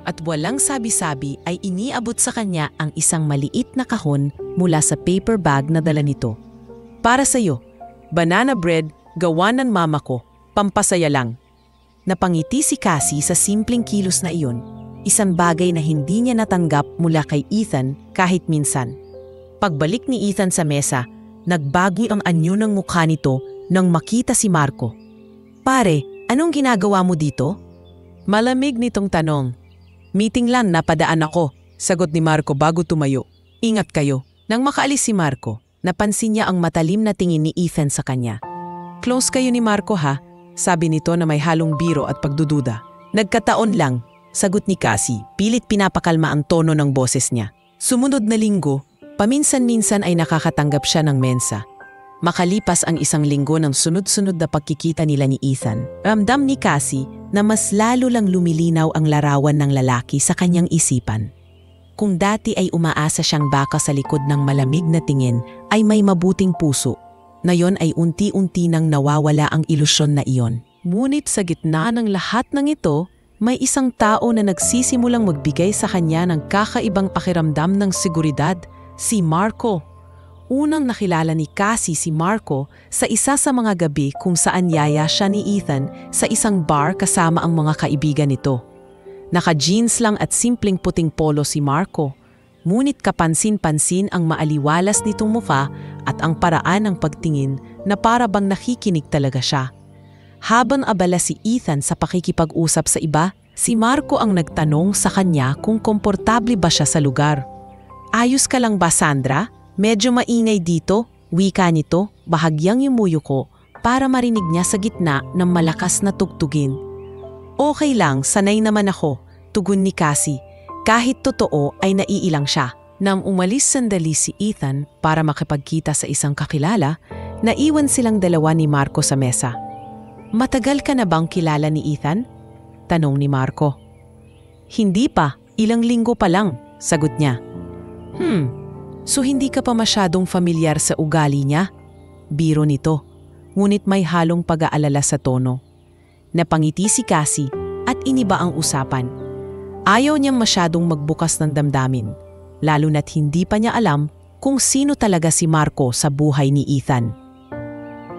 At walang sabi-sabi ay iniabot sa kanya ang isang maliit na kahon mula sa paper bag na dala nito. "Para sa'yo, banana bread, gawa ng mama ko, pampasaya lang." Napangiti si Cassie sa simpleng kilos na iyon, isang bagay na hindi niya natanggap mula kay Ethan kahit minsan. Pagbalik ni Ethan sa mesa, nagbago ang anyo ng mukha nito nang makita si Marco. "Pare, anong ginagawa mo dito?" Malamig nitong tanong. "Meeting lang, napadaan ako," sagot ni Marco bago tumayo. "Ingat kayo." Nang makaalis si Marco, napansin niya ang matalim na tingin ni Ethan sa kanya. "Close kayo ni Marco ha?" sabi nito na may halong biro at pagdududa. "Nagkataon lang," sagot ni Cassie, pilit pinapakalma ang tono ng boses niya. Sumunod na linggo, paminsan-minsan ay nakakatanggap siya ng mensa. Makalipas ang isang linggo ng sunod-sunod na pagkikita nila ni Ethan, ramdam ni Cassie na mas lalo lang lumilinaw ang larawan ng lalaki sa kanyang isipan. Kung dati ay umaasa siyang baka sa likod ng malamig na tingin ay may mabuting puso, ngayon ay unti-unti nang nawawala ang ilusyon na iyon. Ngunit sa gitna ng lahat ng ito, may isang tao na nagsisimulang magbigay sa kanya ng kakaibang pakiramdam ng seguridad, si Marco. Unang nakilala ni Cassie si Marco sa isa sa mga gabi kung saan yaya siya ni Ethan sa isang bar kasama ang mga kaibigan nito. Naka-jeans lang at simpleng puting polo si Marco, ngunit kapansin-pansin ang maaliwalas nitong mukha at ang paraan ng pagtingin na para bang nakikinig talaga siya. Habang abala si Ethan sa pakikipag-usap sa iba, si Marco ang nagtanong sa kanya kung komportable ba siya sa lugar. "Ayos ka lang ba, Sandra? Medyo maingay dito," wika nito, bahagyang yumuyuko para marinig niya sa gitna ng malakas na tugtugin. "Okay lang, sanay naman ako," tugon ni Cassie. Kahit totoo ay naiilang siya. Nang umalis sandali si Ethan para makipagkita sa isang kakilala, naiwan silang dalawa ni Marco sa mesa. "Matagal ka na bang kilala ni Ethan?" tanong ni Marco. "Hindi pa, ilang linggo pa lang," sagot niya. So hindi ka pa masyadong familiar sa ugali niya?" Biro nito, ngunit may halong pag-aalala sa tono. Napangiti si Cassie at iniba ang usapan. Ayaw niyang masyadong magbukas ng damdamin, lalo na't hindi pa niya alam kung sino talaga si Marco sa buhay ni Ethan.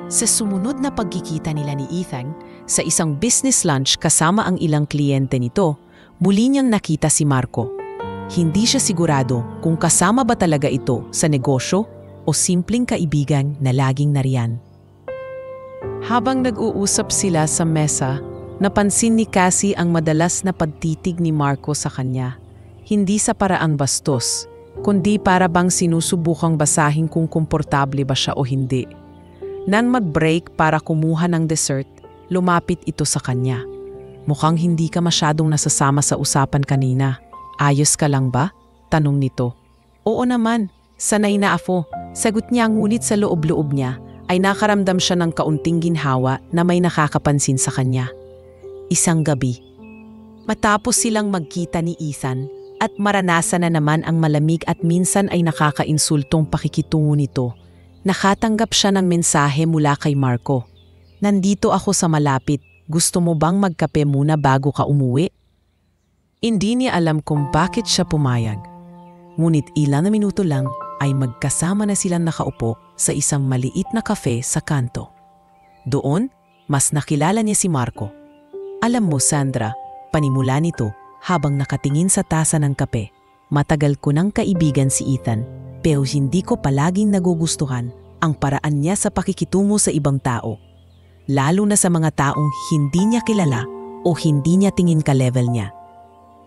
Sa sumunod na pagkikita nila ni Ethan, sa isang business lunch kasama ang ilang kliyente nito, muli niyang nakita si Marco. Hindi siya sigurado kung kasama ba talaga ito sa negosyo o simpleng kaibigan na laging nariyan. Habang nag-uusap sila sa mesa, napansin ni Cassie ang madalas na pagtitig ni Marco sa kanya. Hindi sa paraang bastos, kundi para bang sinusubukang basahin kung komportable ba siya o hindi. Nang mag-break para kumuha ng dessert, lumapit ito sa kanya. "Mukhang hindi ka masyadong nasasama sa usapan kanina. Ayos ka lang ba?" tanong nito. "Oo naman, sanay na ako," sagot niya, ngunit sa loob-loob niya ay nakaramdam siya ng kaunting ginhawa na may nakakapansin sa kanya. Isang gabi, matapos silang magkita ni Ethan at maranasan na naman ang malamig at minsan ay nakakainsultong pakikitungo nito, nakatanggap siya ng mensahe mula kay Marco. "Nandito ako sa malapit, gusto mo bang magkape muna bago ka umuwi?" Hindi niya alam kung bakit siya pumayag. Ngunit ilang na minuto lang ay magkasama na silang nakaupo sa isang maliit na kafe sa kanto. Doon, mas nakilala niya si Marco. "Alam mo, Sandra," panimula nito habang nakatingin sa tasa ng kape, "matagal ko nang kaibigan si Ethan, pero hindi ko palaging nagugustuhan ang paraan niya sa pakikitungo sa ibang tao. Lalo na sa mga taong hindi niya kilala o hindi niya tingin ka-level niya."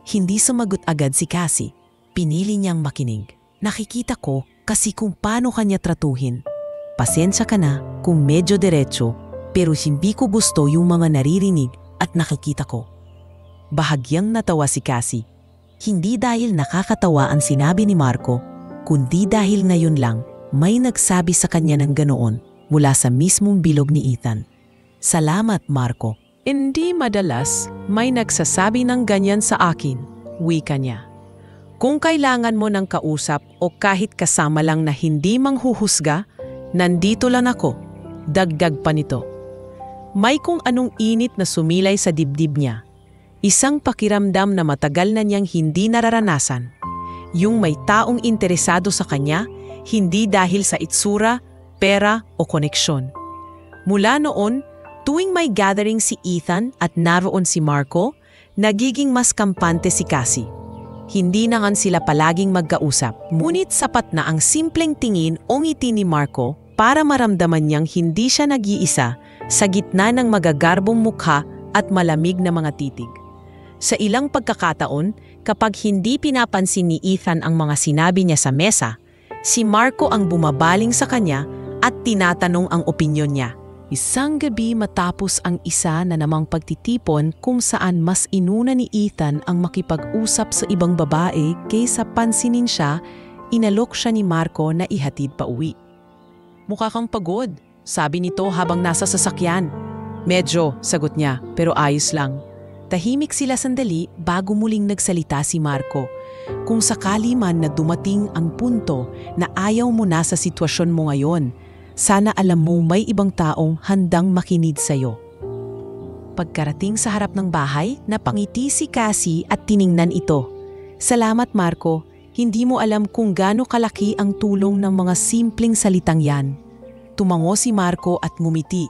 Hindi sumagot agad si Cassie. Pinili niyang makinig. "Nakikita ko kasi kung paano kanya tratuhin. pasensya ka na kung medyo diretso, pero hindi ko gusto yung mga naririnig at nakikita ko. Bahagyang natawa si Cassie. Hindi dahil nakakatawa ang sinabi ni Marco, kundi dahil ngayon lang may nagsabi sa kanya ng ganoon mula sa mismong bilog ni Ethan. Salamat, Marco. Hindi madalas may nagsasabi ng ganyan sa akin, wika niya. Kung kailangan mo ng kausap o kahit kasama lang na hindi manghuhusga, nandito lang ako. Dagdag pa nito. May kung anong init na sumilay sa dibdib niya. Isang pakiramdam na matagal na niyang hindi nararanasan. Yung may taong interesado sa kanya, hindi dahil sa itsura, pera o koneksyon. Mula noon, tuwing may gathering si Ethan at naroon si Marco, nagiging mas kampante si Cassie. Hindi na nga sila palaging magkausap, ngunit sapat na ang simpleng tingin o ngiti ni Marco para maramdaman niyang hindi siya nag-iisa sa gitna ng magagarbong mukha at malamig na mga titig. Sa ilang pagkakataon, kapag hindi pinapansin ni Ethan ang mga sinabi niya sa mesa, si Marco ang bumabaling sa kanya at tinatanong ang opinyon niya. Isang gabi matapos ang isa na namang pagtitipon kung saan mas inuna ni Ethan ang makipag-usap sa ibang babae kaysa pansinin siya, inalok siya ni Marco na ihatid pa uwi. Mukha kang pagod, sabi nito habang nasa sasakyan. Medyo, sagot niya, pero ayos lang. Tahimik sila sandali bago muling nagsalita si Marco. Kung sakali man na dumating ang punto na ayaw mo na sa sitwasyon mo ngayon, sana alam mo may ibang taong handang makinig sa'yo. Pagkarating sa harap ng bahay, napangiti si Cassie at tiningnan ito. Salamat Marco, hindi mo alam kung gaano kalaki ang tulong ng mga simpleng salitang yan. Tumango si Marco at ngumiti.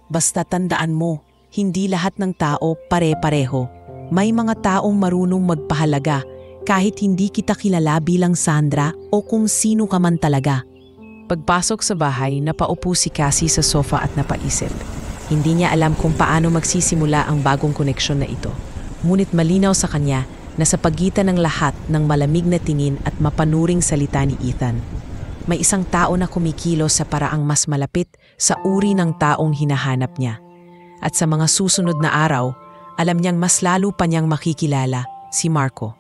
Basta tandaan mo, hindi lahat ng tao pare-pareho. May mga taong marunong magpahalaga kahit hindi kita kilala bilang Sandra o kung sino ka man talaga. Pagpasok sa bahay, napaupo si Cassie sa sofa at napaisip. Hindi niya alam kung paano magsisimula ang bagong koneksyon na ito. Ngunit malinaw sa kanya na sa pagitan ng lahat ng malamig na tingin at mapanuring salita ni Ethan, may isang tao na kumikilos sa paraang mas malapit sa uri ng taong hinahanap niya. At sa mga susunod na araw, alam niyang mas lalo pa niyang makikilala si Marco.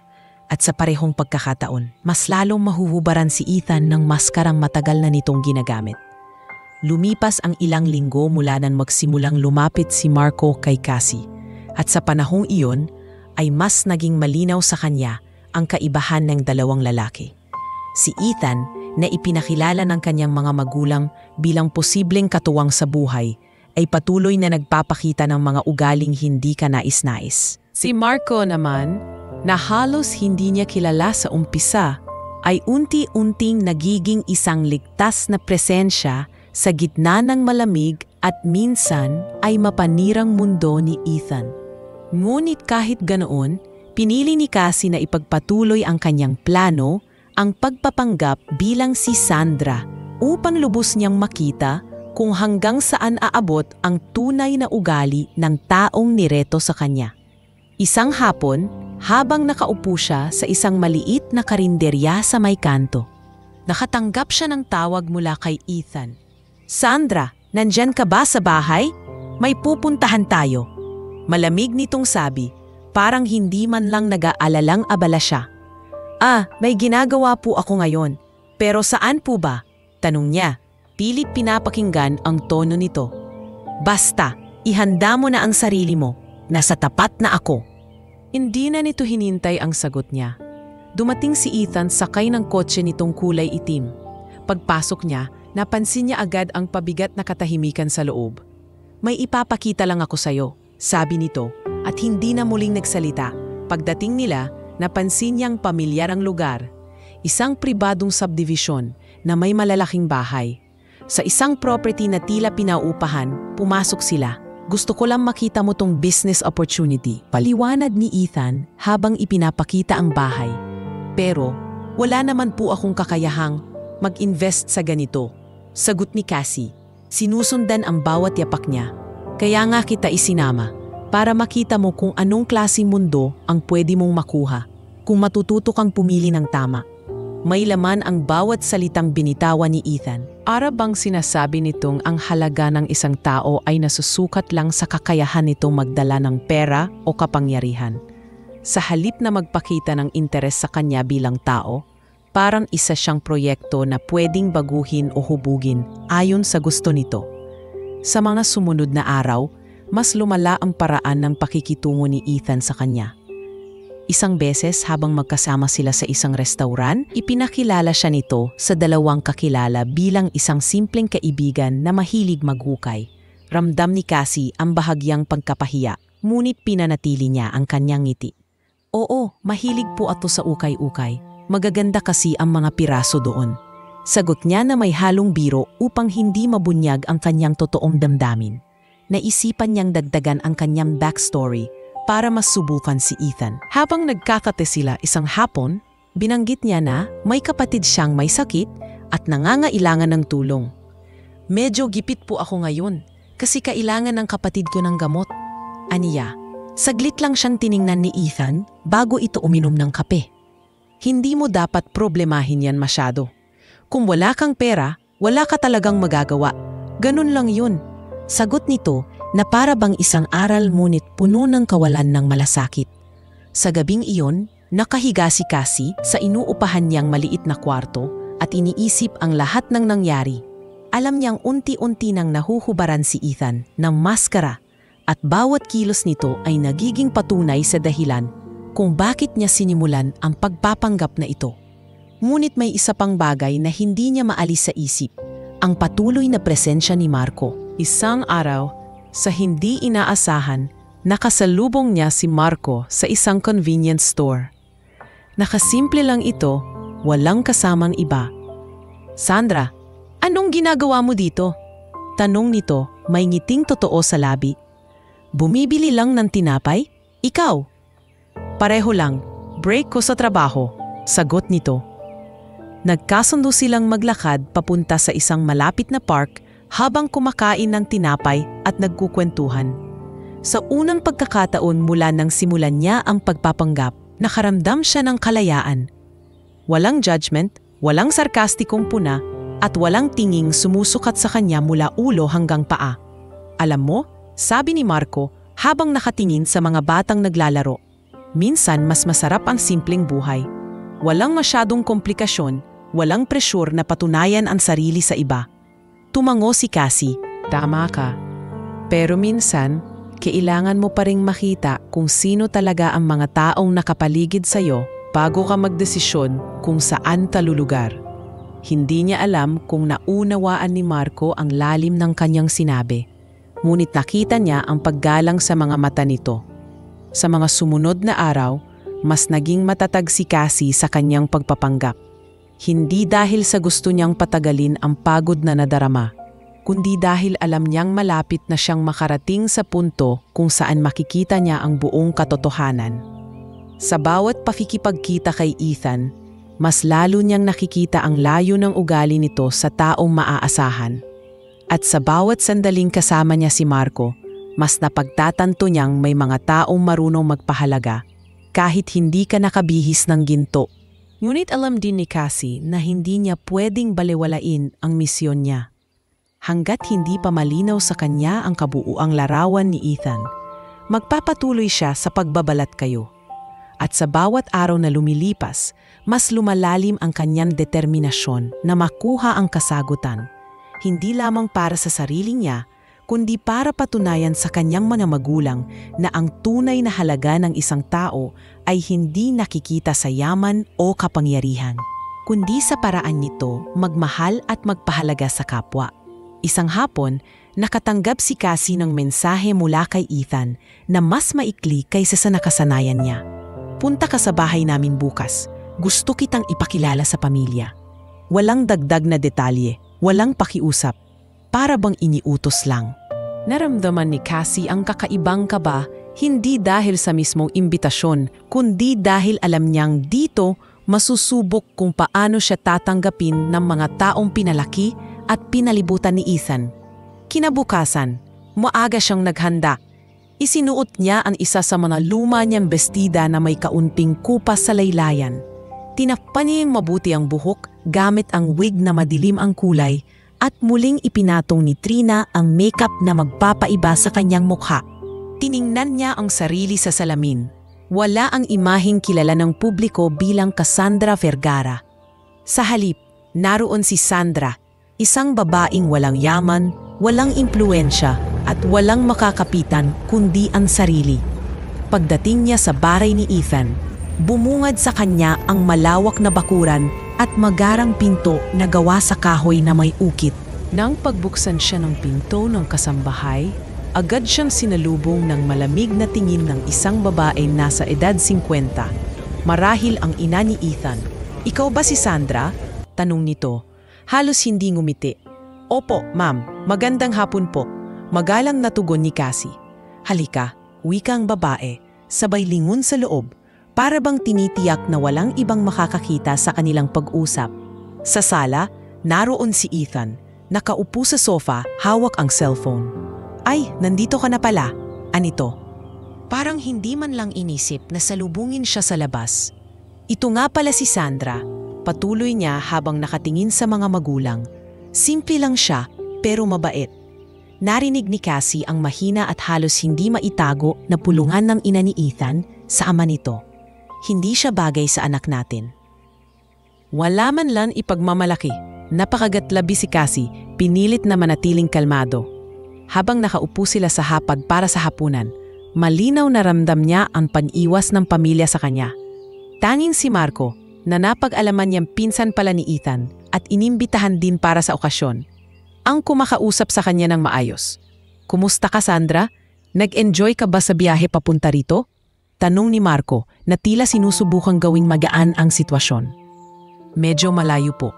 At sa parehong pagkakataon, mas lalong mahuhubaran si Ethan ng maskarang matagal na nitong ginagamit. Lumipas ang ilang linggo mula nang magsimulang lumapit si Marco kay Cassie. At sa panahong iyon, ay mas naging malinaw sa kanya ang kaibahan ng dalawang lalaki. Si Ethan, na ipinakilala ng kanyang mga magulang bilang posibleng katuwang sa buhay, ay patuloy na nagpapakita ng mga ugaling hindi kanais-nais. Si Marco naman, na halos hindi niya kilala sa umpisa, ay unti-unting nagiging isang ligtas na presensya sa gitna ng malamig at minsan ay mapanirang mundo ni Ethan. Ngunit kahit ganoon, pinili ni Cassie na ipagpatuloy ang kanyang plano, ang pagpapanggap bilang si Sandra, upang lubos niyang makita kung hanggang saan aabot ang tunay na ugali ng taong nireto sa kanya. Isang hapon, habang nakaupo siya sa isang maliit na karinderya sa may kanto, nakatanggap siya ng tawag mula kay Ethan. Sandra, nandyan ka ba sa bahay? May pupuntahan tayo. Malamig nitong sabi, parang hindi man lang nag-aalalang abala siya. May ginagawa po ako ngayon. Pero saan po ba? Tanong niya. Pilit pinapakinggan ang tono nito. Basta, ihanda mo na ang sarili mo. Nasa tapat na ako. Hindi na nito hinintay ang sagot niya. Dumating si Ethan sakay ng kotse nitong kulay itim. Pagpasok niya, napansin niya agad ang pabigat na katahimikan sa loob. May ipapakita lang ako sa'yo, sabi nito, at hindi na muling nagsalita. Pagdating nila, napansin niyang pamilyar ang lugar. Isang pribadong subdivision na may malalaking bahay. Sa isang property na tila pinaupahan, pumasok sila. Gusto ko lang makita mo tong business opportunity, paliwanag ni Ethan habang ipinapakita ang bahay. Pero wala naman po akong kakayahang mag-invest sa ganito, sagot ni Cassie. Sinusundan ang bawat yapak niya. Kaya nga kita isinama, para makita mo kung anong klaseng mundo ang pwede mong makuha, kung matututo kang pumili ng tama. May laman ang bawat salitang binitawan ni Ethan. Para bang sinasabi nitong ang halaga ng isang tao ay nasusukat lang sa kakayahan nitong magdala ng pera o kapangyarihan. Sa halip na magpakita ng interes sa kanya bilang tao, parang isa siyang proyekto na pwedeng baguhin o hubugin ayon sa gusto nito. Sa mga sumunod na araw, mas lumala ang paraan ng pakikitungo ni Ethan sa kanya. Isang beses habang magkasama sila sa isang restauran, ipinakilala siya nito sa dalawang kakilala bilang isang simpleng kaibigan na mahilig maghukay. Ramdam ni Cassie ang bahagyang pagkapahiya, ngunit pinanatili niya ang kanyang ngiti. Oo, mahilig po ato sa ukay-ukay. Magaganda kasi ang mga piraso doon. Sagot niya na may halong biro upang hindi mabunyag ang kanyang totoong damdamin. Naisipan niyang dagdagan ang kanyang backstory para mas subukan si Ethan. Habang nagkakate sila isang hapon, binanggit niya na may kapatid siyang may sakit at nangangailangan ng tulong. Medyo gipit po ako ngayon kasi kailangan ng kapatid ko ng gamot. Aniya, saglit lang siyang tiningnan ni Ethan bago ito uminom ng kape. Hindi mo dapat problemahin yan masyado. Kung wala kang pera, wala ka talagang magagawa. Ganun lang yun. Sagot nito na para bang isang aral ngunit puno ng kawalan ng malasakit. Sa gabing iyon, nakahiga si Cassie sa inuupahan niyang maliit na kwarto at iniisip ang lahat ng nangyari. Alam niyang unti-unti nang nahuhubaran si Ethan ng maskara at bawat kilos nito ay nagiging patunay sa dahilan kung bakit niya sinimulan ang pagpapanggap na ito. Ngunit may isa pang bagay na hindi niya maalis sa isip, ang patuloy na presensya ni Marco. Isang araw, sa hindi inaasahan, nakasalubong niya si Marco sa isang convenience store. Nakasimple lang ito, walang kasamang iba. Sandra, anong ginagawa mo dito? Tanong nito, may ngiting totoo sa labi. Bumibili lang ng tinapay? Ikaw? Pareho lang, break ko sa trabaho, sagot nito. Nagkasundo silang maglakad papunta sa isang malapit na park habang kumakain ng tinapay at nagkukwentuhan. Sa unang pagkakataon mula nang simulan niya ang pagpapanggap, nakaramdam siya ng kalayaan. Walang judgment, walang sarkastikong puna, at walang tinging sumusukat sa kanya mula ulo hanggang paa. Alam mo, sabi ni Marco habang nakatingin sa mga batang naglalaro, minsan mas masarap ang simpleng buhay. Walang masyadong komplikasyon, walang presyur na patunayan ang sarili sa iba. Tumango si Cassie, tama ka. Pero minsan, kailangan mo pa ring makita kung sino talaga ang mga taong nakapaligid sa'yo bago ka magdesisyon kung saan ka lulugar. Hindi niya alam kung naunawaan ni Marco ang lalim ng kanyang sinabi. Ngunit nakita niya ang paggalang sa mga mata nito. Sa mga sumunod na araw, mas naging matatag si Cassie sa kanyang pagpapanggap. Hindi dahil sa gusto niyang patagalin ang pagod na nadarama, kundi dahil alam niyang malapit na siyang makarating sa punto kung saan makikita niya ang buong katotohanan. Sa bawat pakikipagkita kay Ethan, mas lalo niyang nakikita ang layo ng ugali nito sa taong maaasahan. At sa bawat sandaling kasama niya si Marco, mas napagtatanto niyang may mga taong marunong magpahalaga kahit hindi ka nakabihis ng ginto. Ngunit alam din ni Cassie na hindi niya pwedeng balewalain ang misyon niya. Hanggat hindi pa malinaw sa kanya ang kabuuang larawan ni Ethan, magpapatuloy siya sa pagbabalat kayo. At sa bawat araw na lumilipas, mas lumalalim ang kanyang determinasyon na makuha ang kasagutan. Hindi lamang para sa sarili niya, kundi para patunayan sa kanyang mga magulang na ang tunay na halaga ng isang tao ay hindi nakikita sa yaman o kapangyarihan, kundi sa paraan nito magmahal at magpahalaga sa kapwa. Isang hapon, nakatanggap si Cassie ng mensahe mula kay Ethan na mas maikli kaysa sa nakasanayan niya. Punta ka sa bahay namin bukas. Gusto kitang ipakilala sa pamilya. Walang dagdag na detalye, walang pakiusap. Para bang iniutos lang. Naramdaman ni Cassie ang kakaibang kaba, hindi dahil sa mismong imbitasyon, kundi dahil alam niyang dito masusubok kung paano siya tatanggapin ng mga taong pinalaki at pinalibutan ni Ethan. Kinabukasan, maaga siyang naghanda. Isinuot niya ang isa sa mga luma niyang bestida na may kaunting kupas sa laylayan. Tinakpan niya mabuti ang buhok gamit ang wig na madilim ang kulay at muling ipinatong ni Trina ang makeup na magpapaiba sa kanyang mukha. Tiningnan niya ang sarili sa salamin. Wala ang imaheng kilala ng publiko bilang Cassandra Vergara. Sa halip, naroon si Sandra, isang babaeng walang yaman, walang impluensya at walang makakapitan kundi ang sarili. Pagdating niya sa bahay ni Ethan, bumungad sa kanya ang malawak na bakuran at magarang pinto na gawa sa kahoy na may ukit. Nang pagbuksan siya ng pinto ng kasambahay, agad siyang sinalubong ng malamig na tingin ng isang babae nasa edad 50. Marahil ang ina ni Ethan. "Ikaw ba si Sandra?" tanong nito. Halos hindi ngumiti. "Opo, ma'am. Magandang hapon po." Magalang na tugon ni Cassie. "Halika," wika ang babae, sabay lingon sa loob, para bang tinitiyak na walang ibang makakakita sa kanilang pag-usap. Sa sala, naroon si Ethan, nakaupo sa sofa, hawak ang cellphone. "Ay, nandito ka na pala. Anito?" Parang hindi man lang inisip na salubungin siya sa labas. "Ito nga pala si Sandra," patuloy niya habang nakatingin sa mga magulang. Simple lang siya, pero mabait. Narinig ni Cassie ang mahina at halos hindi maitago na pulungan ng ina ni Ethan sa ama nito. "Hindi siya bagay sa anak natin." Wala man lang ipagmamalaki. Napakagatlabi si Cassie, pinilit na manatiling kalmado. Habang nakaupo sila sa hapag para sa hapunan, malinaw na ramdam niya ang pag-iwas ng pamilya sa kanya. Tanging si Marco, na napag-alaman niyang pinsan pala ni Ethan at inimbitahan din para sa okasyon, ang kumakausap sa kanya ng maayos. "Kumusta ka, Sandra? Nag-enjoy ka ba sa biyahe papunta rito?" tanong ni Marco na tila sinusubukang gawing magaan ang sitwasyon. "Medyo malayo po.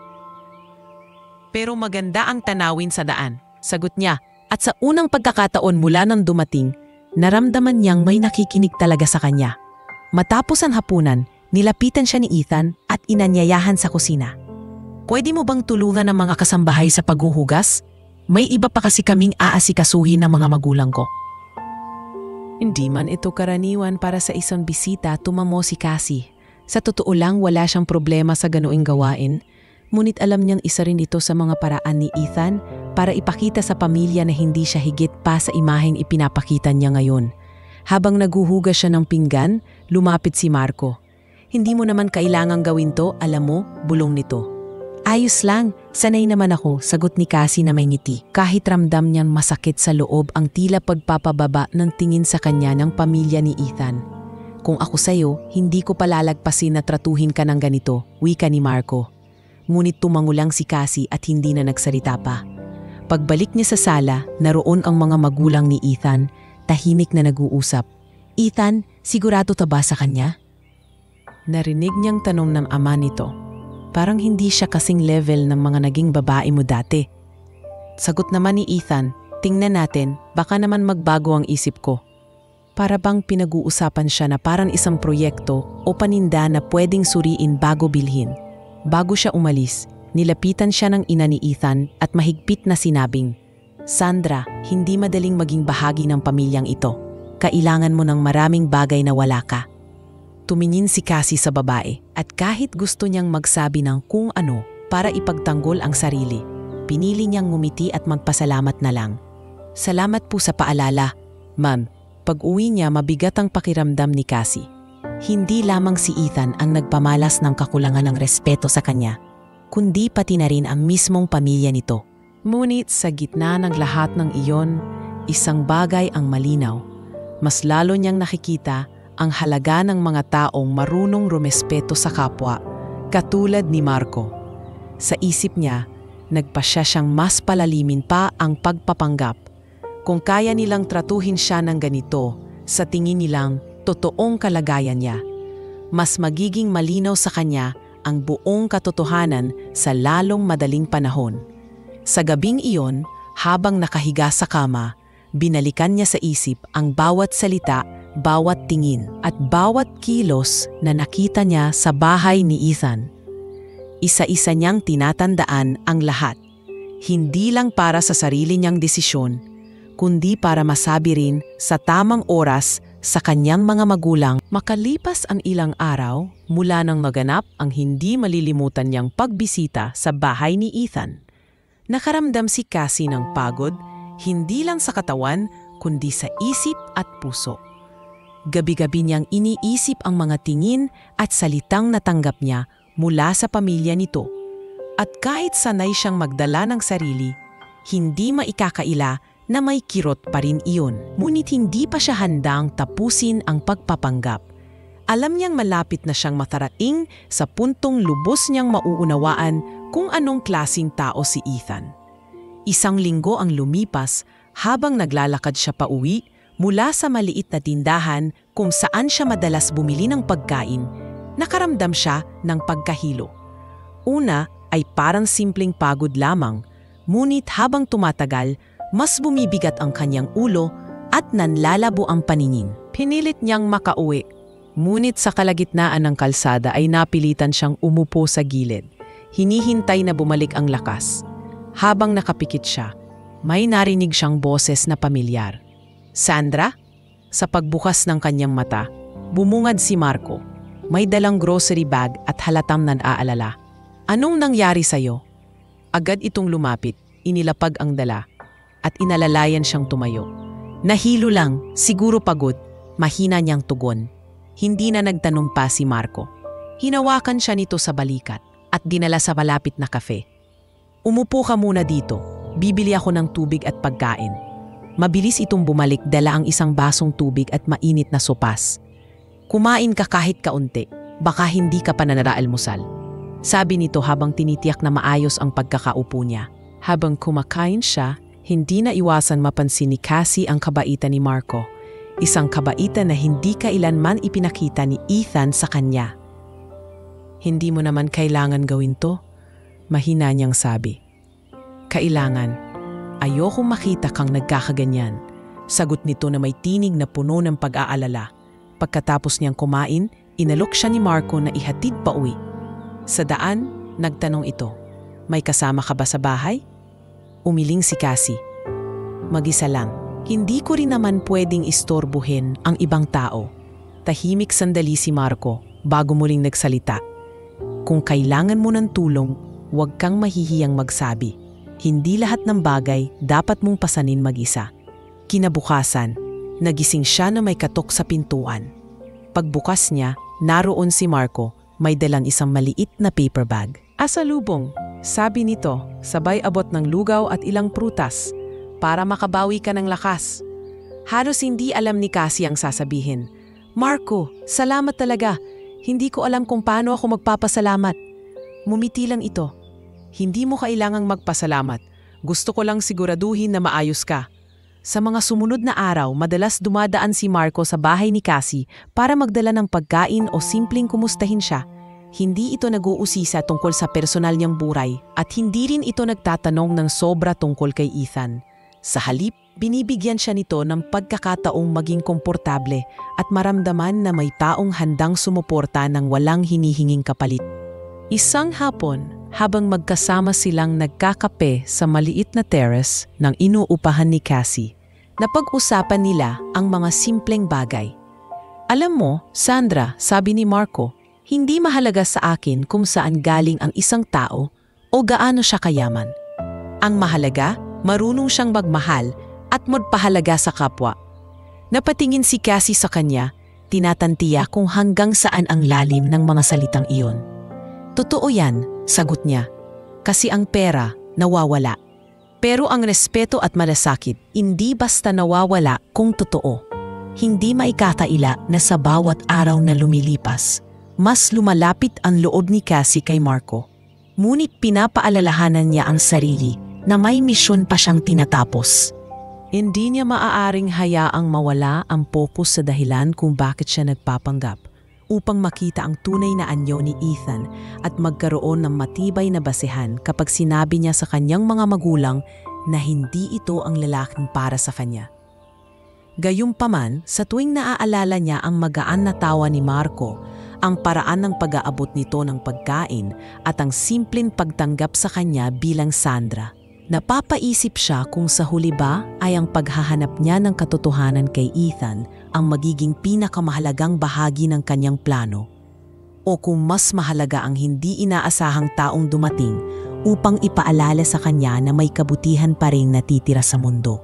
Pero maganda ang tanawin sa daan," sagot niya. At sa unang pagkakataon mula nang dumating, naramdaman niyang may nakikinig talaga sa kanya. Matapos ang hapunan, nilapitan siya ni Ethan at inanyayahan sa kusina. "Pwede mo bang tulungan ng mga kasambahay sa paghuhugas? May iba pa kasi kaming aasikasuhin ng mga magulang ko." Hindi man ito karaniwan para sa isang bisita, tumamo si Cassie. Sa totoo lang, wala siyang problema sa ganoong gawain. Ngunit alam niyang isa rin ito sa mga paraan ni Ethan para ipakita sa pamilya na hindi siya higit pa sa imaheng ipinapakita niya ngayon. Habang naguhugas siya ng pinggan, lumapit si Marco. "Hindi mo naman kailangang gawin to, alam mo," bulong nito. "Ayos lang, sanay naman ako," sagot ni Cassie na may ngiti. Kahit ramdam niyang masakit sa loob ang tila pagpapababa ng tingin sa kanya ng pamilya ni Ethan. "Kung ako sa'yo, hindi ko palalagpasin na tratuhin ka ng ganito," wika ni Marco. Ngunit tumango lang si Cassie at hindi na nagsalita pa. Pagbalik niya sa sala, naroon ang mga magulang ni Ethan, tahimik na nag-uusap. "Ethan, sigurado ta ba sa kanya?" Narinig niyang tanong ng ama nito. Parang hindi siya kasing level ng mga naging babae mo dati. Sagot naman ni Ethan, "Tingnan natin, baka naman magbago ang isip ko." Para bang pinag-uusapan siya na parang isang proyekto o paninda na pwedeng suriin bago bilhin. Bago siya umalis, nilapitan siya ng ina ni Ethan at mahigpit na sinabing, "Sandra, hindi madaling maging bahagi ng pamilyang ito. Kailangan mo ng maraming bagay na wala ka." Tumingin si Cassie sa babae at kahit gusto niyang magsabi ng kung ano para ipagtanggol ang sarili, pinili niyang ngumiti at magpasalamat na lang. "Salamat po sa paalala, ma'am." Pag-uwi niya, mabigat ang pakiramdam ni Cassie. Hindi lamang si Ethan ang nagpamalas ng kakulangan ng respeto sa kanya, kundi pati na rin ang mismong pamilya nito. Ngunit sa gitna ng lahat ng iyon, isang bagay ang malinaw. Mas lalo niyang nakikita ang halaga ng mga taong marunong rumespeto sa kapwa, katulad ni Marco. Sa isip niya, nagpasya siyang mas palalimin pa ang pagpapanggap. Kung kaya nilang tratuhin siya ng ganito, sa tingin nilang totoong kalagayan niya, mas magiging malinaw sa kanya ang buong katotohanan sa lalong madaling panahon. Sa gabing iyon, habang nakahiga sa kama, binalikan niya sa isip ang bawat salita, bawat tingin, at bawat kilos na nakita niya sa bahay ni Ethan. Isa-isa niyang tinatandaan ang lahat, hindi lang para sa sarili niyang desisyon, kundi para masabi rin sa tamang oras sa kanyang mga magulang. Makalipas ang ilang araw, mula nang maganap ang hindi malilimutan niyang pagbisita sa bahay ni Ethan. Nakaramdam si Cassie ng pagod, hindi lang sa katawan, kundi sa isip at puso. Gabi-gabi niyang iniisip ang mga tingin at salitang natanggap niya mula sa pamilya nito. At kahit sanay siyang magdala ng sarili, hindi maikakaila na may kirot pa rin iyon. Ngunit hindi pa siya handang tapusin ang pagpapanggap. Alam niyang malapit na siyang matarating sa puntong lubos niyang mauunawaan kung anong klasing tao si Ethan. Isang linggo ang lumipas habang naglalakad siya pauwi mula sa maliit na tindahan kung saan siya madalas bumili ng pagkain. Nakaramdam siya ng pagkahilo. Una ay parang simpleng pagod lamang, ngunit habang tumatagal, mas bumibigat ang kanyang ulo at nanlalabo ang paningin. Pinilit niyang makauwi, ngunit sa kalagitnaan ng kalsada ay napilitan siyang umupo sa gilid. Hinihintay na bumalik ang lakas. Habang nakapikit siya, may narinig siyang boses na pamilyar. "Sandra?" Sa pagbukas ng kanyang mata, bumungad si Marco. May dalang grocery bag at halatang nan-aalala. "Anong nangyari sa'yo?" Agad itong lumapit, inilapag ang dala, at inalalayan siyang tumayo. "Nahilo lang, siguro pagod," mahina niyang tugon. Hindi na nagtanong pa si Marco. Hinawakan siya nito sa balikat at dinala sa malapit na kafe. "Umupo ka muna dito, bibili ako ng tubig at pagkain." Mabilis itong bumalik, dala ang isang basong tubig at mainit na sopas. "Kumain ka kahit kaunti, baka hindi ka pa nanaraalmusal," sabi nito habang tinitiyak na maayos ang pagkakaupo niya. Habang kumakain siya, hindi na iwasan mapansin ni Cassie ang kabaitan ni Marco. Isang kabaitan na hindi kailanman ipinakita ni Ethan sa kanya. "Hindi mo naman kailangan gawin to," mahina niyang sabi. "Kailangan. Ayokong makita kang nagkakaganyan," sagot nito na may tinig na puno ng pag-aalala. Pagkatapos niyang kumain, inalok siya ni Marco na ihatid pa uwi. Sa daan, nagtanong ito, "May kasama ka ba sa bahay?" Umiling si Cassie. "Mag-isa lang. Hindi ko rin naman pwedeng istorbohin ang ibang tao." Tahimik sandali si Marco bago muling nagsalita. "Kung kailangan mo ng tulong, huwag kang mahihiyang magsabi. Hindi lahat ng bagay dapat mong pasanin mag-isa." Kinabukasan, nagising siya na may katok sa pintuan. Pagbukas niya, naroon si Marco, may dalang isang maliit na paper bag. "Asalubong," sabi nito, sabay abot ng lugaw at ilang prutas, "para makabawi ka ng lakas." Halos hindi alam ni Cassie ang sasabihin. "Marco, salamat talaga. Hindi ko alam kung paano ako magpapasalamat." Mumiti lang ito. "Hindi mo kailangang magpasalamat. Gusto ko lang siguraduhin na maayos ka." Sa mga sumunod na araw, madalas dumadaan si Marco sa bahay ni Cassie para magdala ng pagkain o simpleng kumustahin siya. Hindi ito nag-uusisa tungkol sa personal niyang buhay at hindi rin ito nagtatanong ng sobra tungkol kay Ethan. Sa halip, binibigyan siya nito ng pagkakataong maging komportable at maramdaman na may taong handang sumuporta ng walang hinihinging kapalit. Isang hapon, habang magkasama silang nagkakape sa maliit na terrace ng inuupahan ni Cassie, napag-usapan nila ang mga simpleng bagay. "Alam mo, Sandra," sabi ni Marco, "hindi mahalaga sa akin kung saan galing ang isang tao o gaano siya kayaman. Ang mahalaga, marunong siyang magmahal at magpahalaga sa kapwa." Napatingin si Cassie sa kanya, tinatantiya kung hanggang saan ang lalim ng mga salitang iyon. "Totoo yan," sagot niya, "kasi ang pera nawawala. Pero ang respeto at malasakit hindi basta nawawala kung totoo." Hindi maikataila na sa bawat araw na lumilipas, mas lumalapit ang loob ni Cassie kay Marco. Ngunit pinapaalalahanan niya ang sarili na may misyon pa siyang tinatapos. Hindi niya maaaring hayaang mawala ang focus sa dahilan kung bakit siya nagpapanggap, upang makita ang tunay na anyo ni Ethan at magkaroon ng matibay na basehan kapag sinabi niya sa kanyang mga magulang na hindi ito ang lalaking para sa kanya. Gayunpaman, sa tuwing naaalala niya ang magaan na tawa ni Marco, ang paraan ng pag-aabot nito ng pagkain at ang simpleng pagtanggap sa kanya bilang Sandra, napapaisip siya kung sa huli ba ay ang paghahanap niya ng katotohanan kay Ethan ang magiging pinakamahalagang bahagi ng kanyang plano, o kung mas mahalaga ang hindi inaasahang taong dumating upang ipaalala sa kanya na may kabutihan pa ring natitira sa mundo.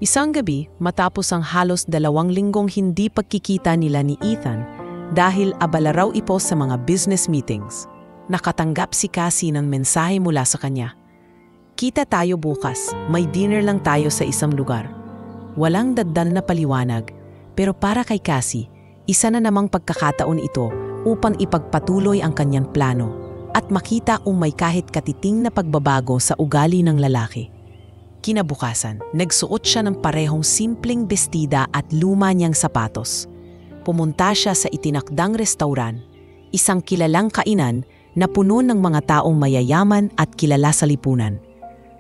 Isang gabi, matapos ang halos 2 linggong hindi pagkikita nila ni Ethan dahil abala raw ito sa mga business meetings, nakatanggap si Cassie ng mensahe mula sa kanya. Kita tayo bukas, may dinner lang tayo sa isang lugar. Walang daddal na paliwanag, pero para kay Cassie, isa na namang pagkakataon ito upang ipagpatuloy ang kanyang plano at makita kung may kahit katiting na pagbabago sa ugali ng lalaki. Kinabukasan, nagsuot siya ng parehong simpleng bestida at luma niyang sapatos. Pumunta siya sa itinakdang restauran, isang kilalang kainan na puno ng mga taong mayayaman at kilala sa lipunan.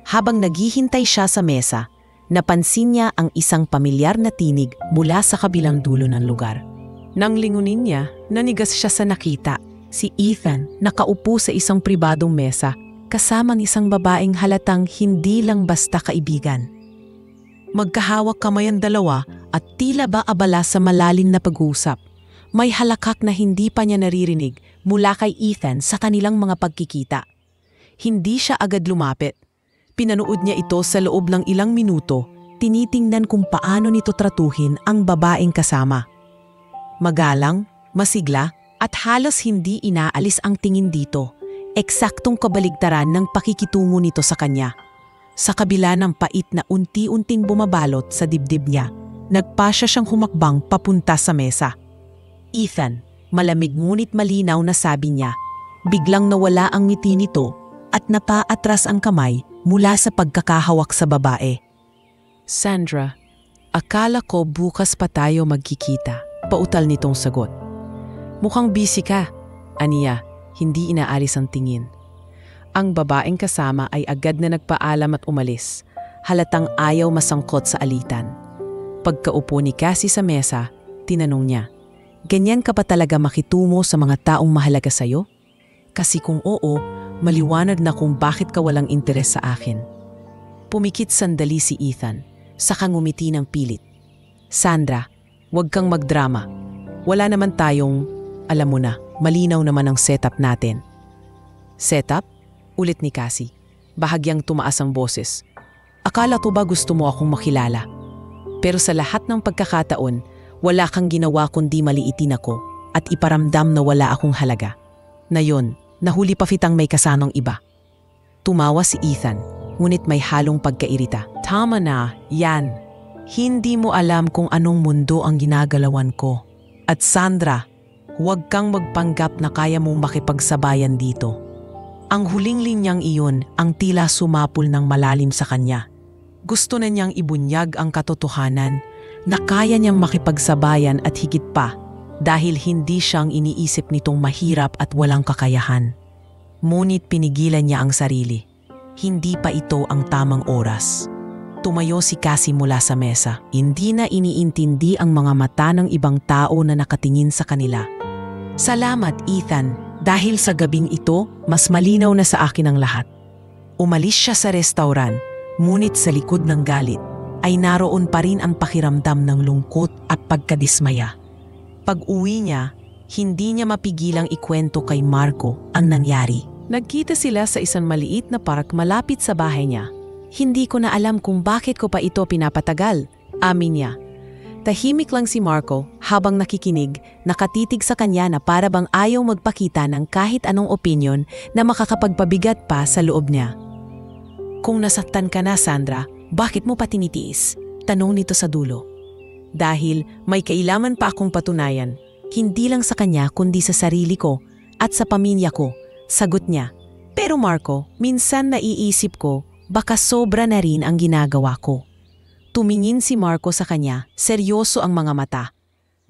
Habang naghihintay siya sa mesa, napansin niya ang isang pamilyar na tinig mula sa kabilang dulo ng lugar. Nang lingunin niya, nanigas siya sa nakita. Si Ethan nakaupo sa isang pribadong mesa kasama ng isang babaeng halatang hindi lang basta kaibigan. Magkahawak kamay ang dalawa at tila ba abala sa malalim na pag-uusap. May halakak na hindi pa niya naririnig mula kay Ethan sa kanilang mga pagkikita. Hindi siya agad lumapit. Pinanood niya ito sa loob ng ilang minuto, tinitingnan kung paano nito tratuhin ang babaeng kasama. Magalang, masigla, at halos hindi inaalis ang tingin dito. Eksaktong kabaligtaran ng pakikitungo nito sa kanya. Sa kabila ng pait na unti-unting bumabalot sa dibdib niya, nagpasya siyang humakbang papunta sa mesa. Ethan, malamig ngunit malinaw na sabi niya. Biglang nawala ang ngiti nito at napaatras ang kamay mula sa pagkakahawak sa babae. Sandra, akala ko bukas pa tayo magkikita. Pautal nitong sagot. Mukhang busy ka, aniya, hindi inaalis ang tingin. Ang babaeng kasama ay agad na nagpaalam at umalis, halatang ayaw masangkot sa alitan. Pagkaupo ni Cassie sa mesa, tinanong niya, ganyan ka ba talaga makitungo sa mga taong mahalaga sa'yo? Kasi kung oo, maliwanag na kung bakit ka walang interes sa akin. Pumikit sandali si Ethan, saka ngumiti ng pilit. Sandra, huwag kang magdrama. Wala naman tayong, alam mo na, malinaw naman ang setup natin. Setup? Ulit ni Cassie. Bahagyang tumaas ang boses. Akala to ba gusto mo akong makilala? Pero sa lahat ng pagkakataon, wala kang ginawa kundi maliitin ako at iparamdam na wala akong halaga. Na yun, nahuli pa fitang may kasanong iba. Tumawa si Ethan, ngunit may halong pagkairita. Tama na, yan. Hindi mo alam kung anong mundo ang ginagalawan ko. At Sandra, huwag kang magpanggap na kaya mong makipagsabayan dito. Ang huling linyang iyon ang tila sumapol ng malalim sa kanya. Gusto na niyang ibunyag ang katotohanan na kaya niyang makipagsabayan at higit pa dahil hindi siyang iniisip nitong mahirap at walang kakayahan. Ngunit pinigilan niya ang sarili. Hindi pa ito ang tamang oras. Tumayo si Cassie mula sa mesa. Hindi na iniintindi ang mga mata ng ibang tao na nakatingin sa kanila. Salamat, Ethan. Dahil sa gabing ito, mas malinaw na sa akin ang lahat. Umalis siya sa restauran, ngunit sa likod ng galit ay naroon pa rin ang pakiramdam ng lungkot at pagkadismaya. Pag-uwi niya, hindi niya mapigilang ikwento kay Marco ang nangyari. Nagkita sila sa isang maliit na park malapit sa bahay niya. Hindi ko na alam kung bakit ko pa ito pinapatagal, amin niya. Tahimik lang si Marco habang nakikinig, nakatitig sa kanya na para bang ayaw magpakita ng kahit anong opinyon na makakapagpabigat pa sa loob niya. Kung nasaktan ka na, Sandra, bakit mo pa tinitiis? Tanong nito sa dulo. Dahil may kailangan pa akong patunayan, hindi lang sa kanya kundi sa sarili ko at sa pamilya ko, sagot niya. Pero Marco, minsan naiisip ko, baka sobra na rin ang ginagawa ko. Tumingin si Marco sa kanya, seryoso ang mga mata.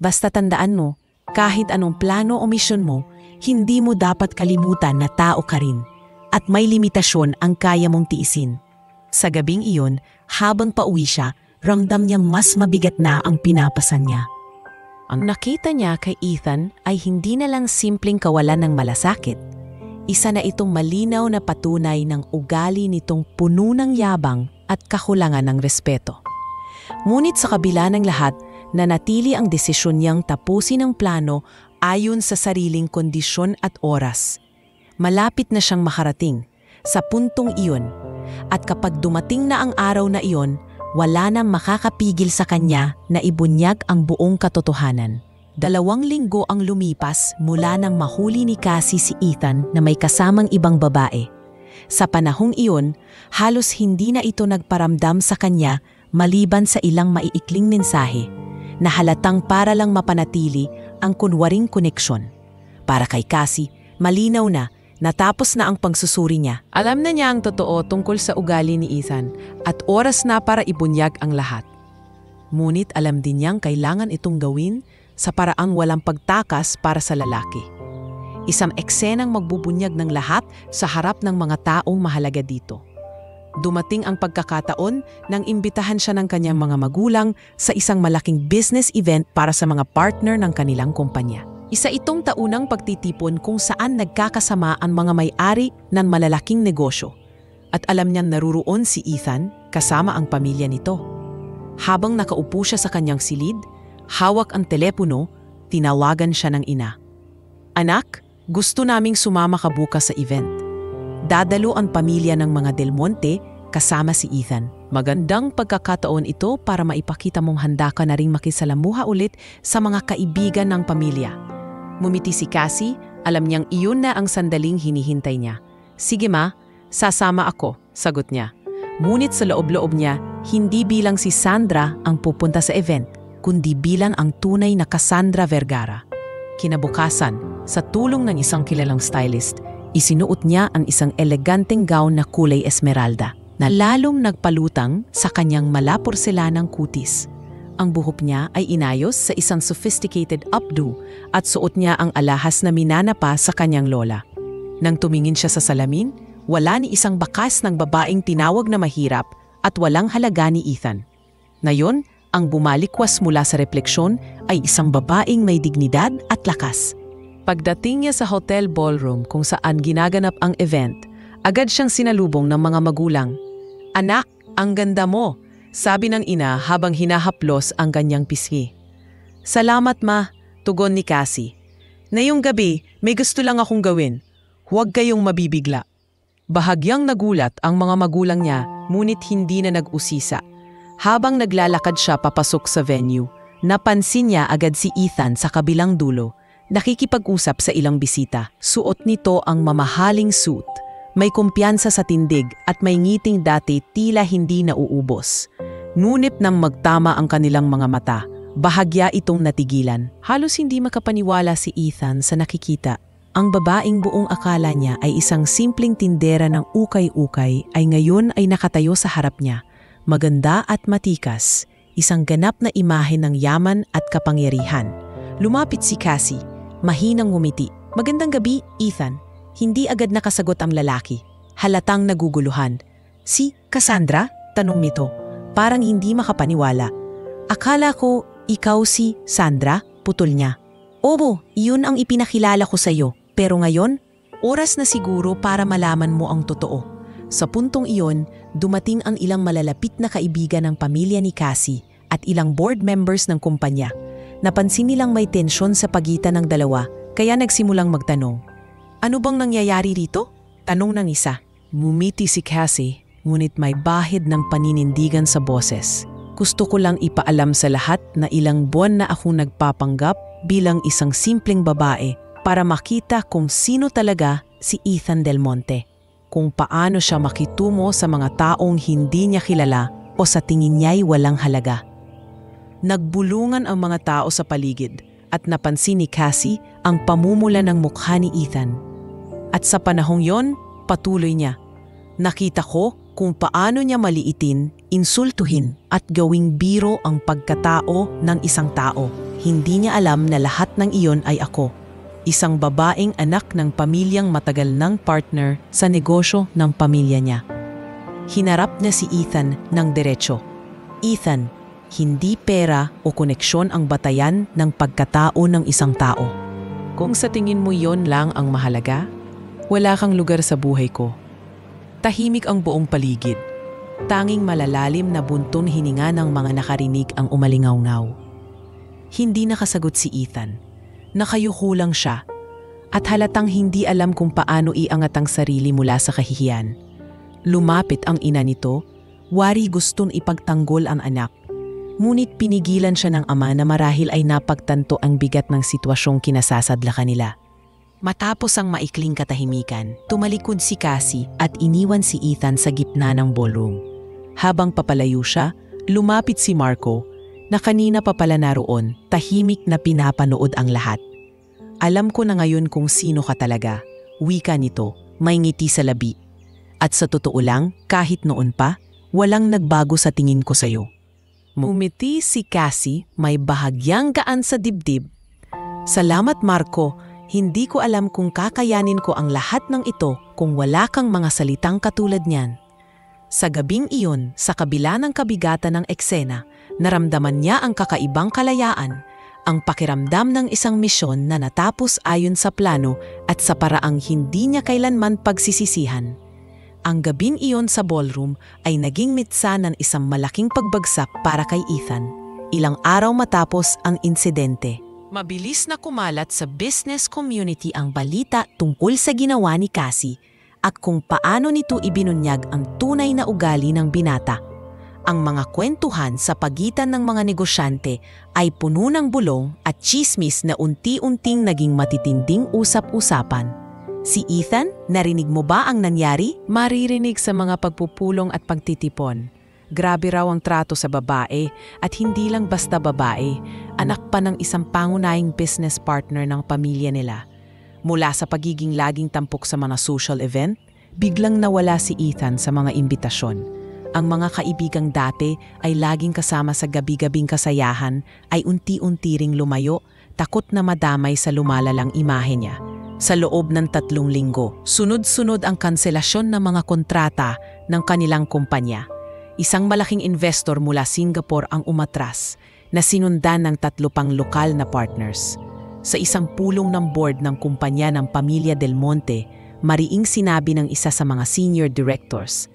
Basta tandaan mo, kahit anong plano o misyon mo, hindi mo dapat kalimutan na tao ka rin. At may limitasyon ang kaya mong tiisin. Sa gabing iyon, habang pauwi siya, ramdam niyang mas mabigat na ang pinapasan niya. Ang nakita niya kay Ethan ay hindi na lang simpleng kawalan ng malasakit. Isa na itong malinaw na patunay ng ugali nitong puno ng yabang at kakulangan ng respeto. Ngunit sa kabila ng lahat, nanatili ang desisyon niyang tapusin ang plano ayon sa sariling kondisyon at oras. Malapit na siyang makarating, sa puntong iyon. At kapag dumating na ang araw na iyon, wala nang makakapigil sa kanya na ibunyag ang buong katotohanan. 2 linggo ang lumipas mula nang mahuli ni Cassie si Ethan na may kasamang ibang babae. Sa panahong iyon, halos hindi na ito nagparamdam sa kanya maliban sa ilang maiikling mensahe na halatang para lang mapanatili ang kunwaring koneksyon. Para kay Cassie, malinaw na natapos na ang pagsusuri niya. Alam na niya ang totoo tungkol sa ugali ni Ethan at oras na para ibunyag ang lahat. Ngunit alam din niyang kailangan itong gawin sa paraang walang pagtakas para sa lalaki. Isang eksenang magbubunyag ng lahat sa harap ng mga taong mahalaga dito. Dumating ang pagkakataon nang imbitahan siya ng kanyang mga magulang sa isang malaking business event para sa mga partner ng kanilang kumpanya. Isa itong taunang pagtitipon kung saan nagkakasama ang mga may-ari ng malalaking negosyo. At alam niyang naruroon si Ethan kasama ang pamilya nito. Habang nakaupo siya sa kanyang silid, hawak ang telepono, tinawagan siya ng ina. "Anak, gusto naming sumama ka bukas sa event. Dadalo ang pamilya ng mga Del Monte kasama si Ethan. Magandang pagkakataon ito para maipakita mong handa ka na ring makisalamuha ulit sa mga kaibigan ng pamilya." Mumiti si Cassie, alam niyang iyon na ang sandaling hinihintay niya. "Sige ma, sasama ako," sagot niya. Ngunit sa loob-loob niya, hindi bilang si Sandra ang pupunta sa event, kundi bilang ang tunay na Cassandra Vergara. Kinabukasan, sa tulong ng isang kilalang stylist, isinuot niya ang isang eleganteng gown na kulay esmeralda na lalong nagpalutang sa kanyang mala-porselanang kutis. Ang buhok niya ay inayos sa isang sophisticated updo at suot niya ang alahas na minanapa sa kanyang lola. Nang tumingin siya sa salamin, wala ni isang bakas ng babaeng tinawag na mahirap at walang halaga ni Ethan. Ngayon, ang bumalikwas mula sa refleksyon ay isang babaeng may dignidad at lakas. Pagdating niya sa hotel ballroom kung saan ginaganap ang event, agad siyang sinalubong ng mga magulang. "Anak, ang ganda mo," sabi ng ina habang hinahaplos ang kanyang pisngi. "Salamat ma," tugon ni Cassie. "Ngayong gabi, may gusto lang akong gawin. Huwag kayong mabibigla." Bahagyang nagulat ang mga magulang niya, ngunit hindi na nag-usisa. Habang naglalakad siya papasok sa venue, napansin niya agad si Ethan sa kabilang dulo, nakikipag-usap sa ilang bisita. Suot nito ang mamahaling suit, may kumpiyansa sa tindig at may ngiting dati tila hindi nauubos. Ngunit nang magtama ang kanilang mga mata, bahagya itong natigilan. Halos hindi makapaniwala si Ethan sa nakikita. Ang babaeng buong akala niya ay isang simpleng tindera ng ukay-ukay ay ngayon ay nakatayo sa harap niya. Maganda at matikas, isang ganap na imahe ng yaman at kapangyarihan. Lumapit si Cassie, mahinang ngumiti. "Magandang gabi, Ethan." Hindi agad nakasagot ang lalaki. Halatang naguguluhan. "Si Cassandra?" tanong nito. Parang hindi makapaniwala. "Akala ko ikaw si Sandra," putol niya. "Oo, iyon ang ipinakilala ko sa iyo. Pero ngayon, oras na siguro para malaman mo ang totoo." Sa puntong iyon, dumating ang ilang malalapit na kaibigan ng pamilya ni Cassie at ilang board members ng kumpanya. Napansin nilang may tensyon sa pagitan ng dalawa, kaya nagsimulang magtanong. "Ano bang nangyayari rito?" tanong ng isa. Mumiti si Cassie, ngunit may bahid ng paninindigan sa boses. "Gusto ko lang ipaalam sa lahat na ilang buwan na akong nagpapanggap bilang isang simpleng babae para makita kung sino talaga si Ethan Del Monte. Kung paano siya makitungo sa mga taong hindi niya kilala o sa tingin niya'y walang halaga." Nagbulungan ang mga tao sa paligid at napansin ni Cassie ang pamumula ng mukha ni Ethan. At sa panahong yon, patuloy niya. "Nakita ko kung paano niya maliitin, insultuhin at gawing biro ang pagkatao ng isang tao. Hindi niya alam na lahat ng iyon ay ako. Isang babaeng anak ng pamilyang matagal ng partner sa negosyo ng pamilya niya." Hinarap niya si Ethan ng diretso. "Ethan, hindi pera o koneksyon ang batayan ng pagkatao ng isang tao. Kung sa tingin mo yon lang ang mahalaga, wala kang lugar sa buhay ko." Tahimik ang buong paligid. Tanging malalalim na bunton hininga ng mga nakarinig ang umalingaw-ngaw. Hindi nakasagot si Ethan. Nakayuko lang siya. at halatang hindi alam kung paano iangat ang sarili mula sa kahihiyan. Lumapit ang ina nito, wari gustong ipagtanggol ang anak. Ngunit pinigilan siya ng ama na marahil ay napagtanto ang bigat ng sitwasyong kinasasadla kanila. Matapos ang maikling katahimikan, tumalikod si Cassie at iniwan si Ethan sa gitna ng ballroom. Habang papalayo siya, lumapit si Marco na kanina pa pala naroon, tahimik na pinapanood ang lahat. Alam ko na ngayon kung sino ka talaga, wika nito, may ngiti sa labi. At sa totoo lang, kahit noon pa, walang nagbago sa tingin ko sa'yo. Umiti si Cassie, may bahagyang gaan sa dibdib. Salamat Marco, hindi ko alam kung kakayanin ko ang lahat ng ito kung wala kang mga salitang katulad niyan. Sa gabing iyon, sa kabila ng kabigatan ng eksena, naramdaman niya ang kakaibang kalayaan, ang pakiramdam ng isang misyon na natapos ayon sa plano at sa paraang hindi niya kailanman pagsisisihan. Ang gabing iyon sa ballroom ay naging mitsa ng isang malaking pagbagsak para kay Ethan, ilang araw matapos ang insidente. Mabilis na kumalat sa business community ang balita tungkol sa ginawa ni Cassie at kung paano nito ibinunyag ang tunay na ugali ng binata. Ang mga kwentuhan sa pagitan ng mga negosyante ay puno ng bulong at chismis na unti-unting naging matitinding usap-usapan. Si Ethan, narinig mo ba ang nangyari? Maririnig sa mga pagpupulong at pagtitipon. Grabe raw ang trato sa babae at hindi lang basta babae, anak pa ng isang pangunahing business partner ng pamilya nila. Mula sa pagiging laging tampok sa mga social event, biglang nawala si Ethan sa mga imbitasyon. Ang mga kaibigang dati ay laging kasama sa gabi-gabing kasayahan ay unti-unti ring lumayo, takot na madamay sa lumalalang imahe niya. Sa loob ng 3 linggo, sunod-sunod ang kanselasyon ng mga kontrata ng kanilang kumpanya. Isang malaking investor mula Singapore ang umatras na sinundan ng 3 pang lokal na partners. Sa isang pulong ng board ng kumpanya ng Pamilya Del Monte, mariing sinabi ng isa sa mga senior directors,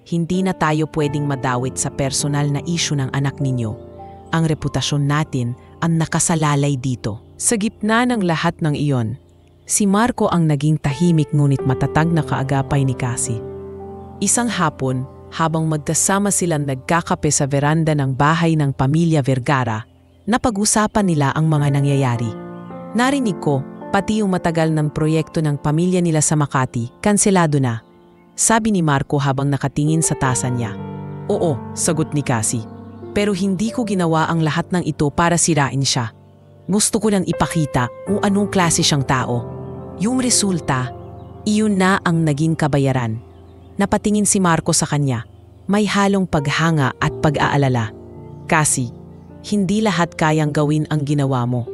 "Hindi na tayo pwedeng madawit sa personal na issue ng anak ninyo. Ang reputasyon natin ang nakasalalay dito." Sa gitna ng lahat ng iyon, si Marco ang naging tahimik ngunit matatag na kaagapay ni Cassie. Isang hapon, habang magkasama silang nagkakape sa veranda ng bahay ng pamilya Vergara, napag-usapan nila ang mga nangyayari. Narinig ko, pati yung matagal ng proyekto ng pamilya nila sa Makati, kanselado na. Sabi ni Marco habang nakatingin sa tasa niya. "Oo," sagot ni Cassie. "Pero hindi ko ginawa ang lahat ng ito para sirain siya. Gusto ko lang ipakita kung anong klase siyang tao. Yung resulta, iyon na ang naging kabayaran." Napatingin si Marco sa kanya. May halong paghanga at pag-aalala. "Cassie, hindi lahat kayang gawin ang ginawa mo.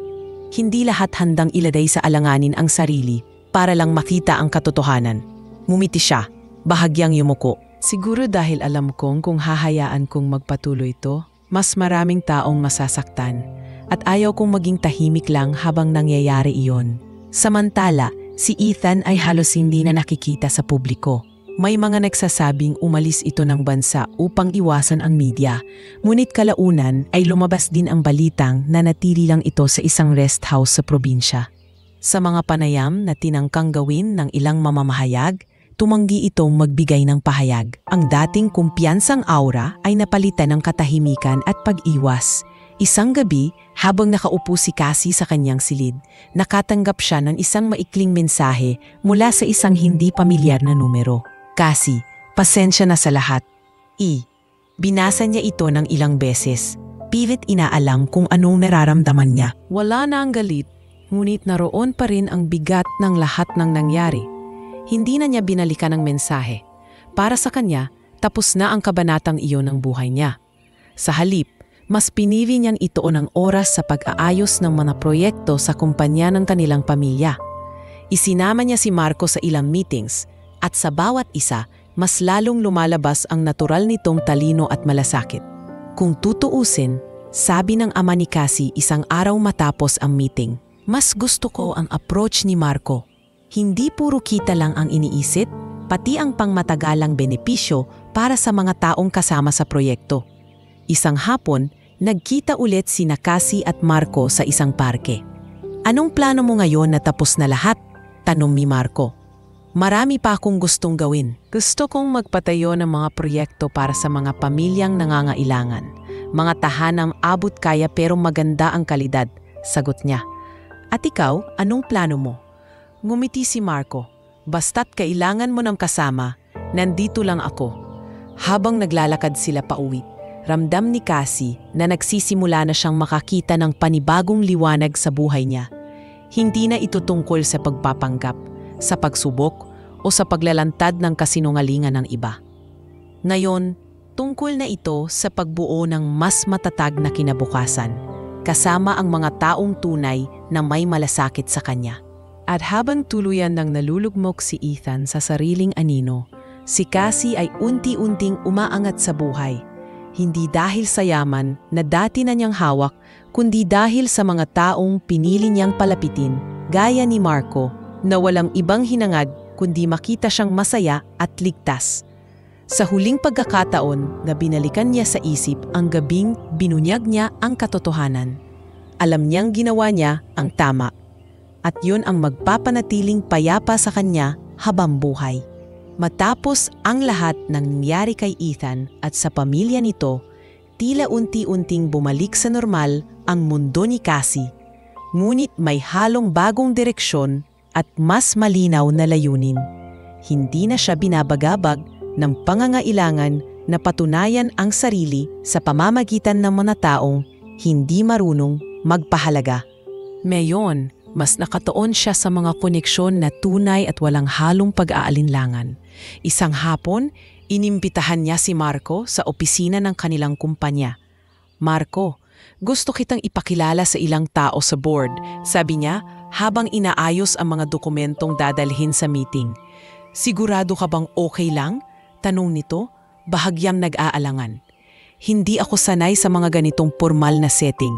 Hindi lahat handang iladay sa alanganin ang sarili para lang makita ang katotohanan." Ngumiti siya, bahagyang yumuko. "Siguro dahil alam kong kung hahayaan kong magpatuloy ito, mas maraming taong masasaktan at ayaw kong maging tahimik lang habang nangyayari iyon." Samantala, si Ethan ay halos hindi na nakikita sa publiko. May mga nagsasabing umalis ito ng bansa upang iwasan ang media, ngunit kalaunan ay lumabas din ang balitang na natili lang ito sa isang rest house sa probinsya. Sa mga panayam na tinangkang gawin ng ilang mamamahayag, tumanggi itong magbigay ng pahayag. Ang dating kumpiyansang aura ay napalitan ng katahimikan at pag-iwas. Isang gabi, habang nakaupo si Cassie sa kanyang silid, nakatanggap siya ng isang maikling mensahe mula sa isang hindi pamilyar na numero. "Cassie, pasensya na sa lahat." Binasa niya ito ng ilang beses. Pilit inaalam kung anong nararamdaman niya. Wala na ang galit, ngunit naroon pa rin ang bigat ng lahat ng nangyari. Hindi na niya binalikan ang mensahe. Para sa kanya, tapos na ang kabanatang iyon ng buhay niya. Sa halip, mas pinili niyang itoon ang oras sa pag-aayos ng mga proyekto sa kumpanya ng kanilang pamilya. Isinama niya si Marco sa ilang meetings, at sa bawat isa, mas lalong lumalabas ang natural nitong talino at malasakit. Kung tutuusin, sabi ng ama ni Cassie isang araw matapos ang meeting, "Mas gusto ko ang approach ni Marco. Hindi puro kita lang ang iniisip, pati ang pangmatagalang benepisyo para sa mga taong kasama sa proyekto." Isang hapon, nagkita ulit sina Cassie at Marco sa isang parke. "Anong plano mo ngayon na tapos na lahat?" Tanong ni Marco. Marami pa akong gustong gawin. Gusto kong magpatayo ng mga proyekto para sa mga pamilyang nangangailangan. Mga tahanang abot kaya pero maganda ang kalidad, sagot niya. At ikaw, anong plano mo? Ngumiti si Marco. Basta't kailangan mo ng kasama, nandito lang ako. Habang naglalakad sila pauwi, ramdam ni Cassie na nagsisimula na siyang makakita ng panibagong liwanag sa buhay niya. Hindi na ito tungkol sa pagpapanggap, sa pagsubok o sa paglalantad ng kasinungalingan ng iba. Ngayon, tungkol na ito sa pagbuo ng mas matatag na kinabukasan, kasama ang mga taong tunay na may malasakit sa kanya. At habang tuluyan nang nalulugmok si Ethan sa sariling anino, si Cassie ay unti-unting umaangat sa buhay. Hindi dahil sa yaman na dati na niyang hawak, kundi dahil sa mga taong pinili niyang palapitin, gaya ni Marco, na walang ibang hinangad kundi makita siyang masaya at ligtas. Sa huling pagkakataon na binalikan niya sa isip ang gabing binunyag niya ang katotohanan. Alam niyang ginawa niya ang tama. At yun ang magpapanatiling payapa sa kanya habang buhay. Matapos ang lahat ng nangyari kay Ethan at sa pamilya nito, tila unti-unting bumalik sa normal ang mundo ni Cassie. Ngunit may halong bagong direksyon at mas malinaw na layunin. Hindi na siya binabagabag ng pangangailangan na patunayan ang sarili sa pamamagitan ng mga taong hindi marunong magpahalaga. Ngayon, mas nakatuon siya sa mga koneksyon na tunay at walang halong pag-aalinlangan. Isang hapon, inimbitahan niya si Marco sa opisina ng kanilang kumpanya. Marco, gusto kitang ipakilala sa ilang tao sa board, sabi niya habang inaayos ang mga dokumentong dadalhin sa meeting. Sigurado ka bang okay lang? Tanong nito, bahagyang nag-aalangan. Hindi ako sanay sa mga ganitong formal na setting.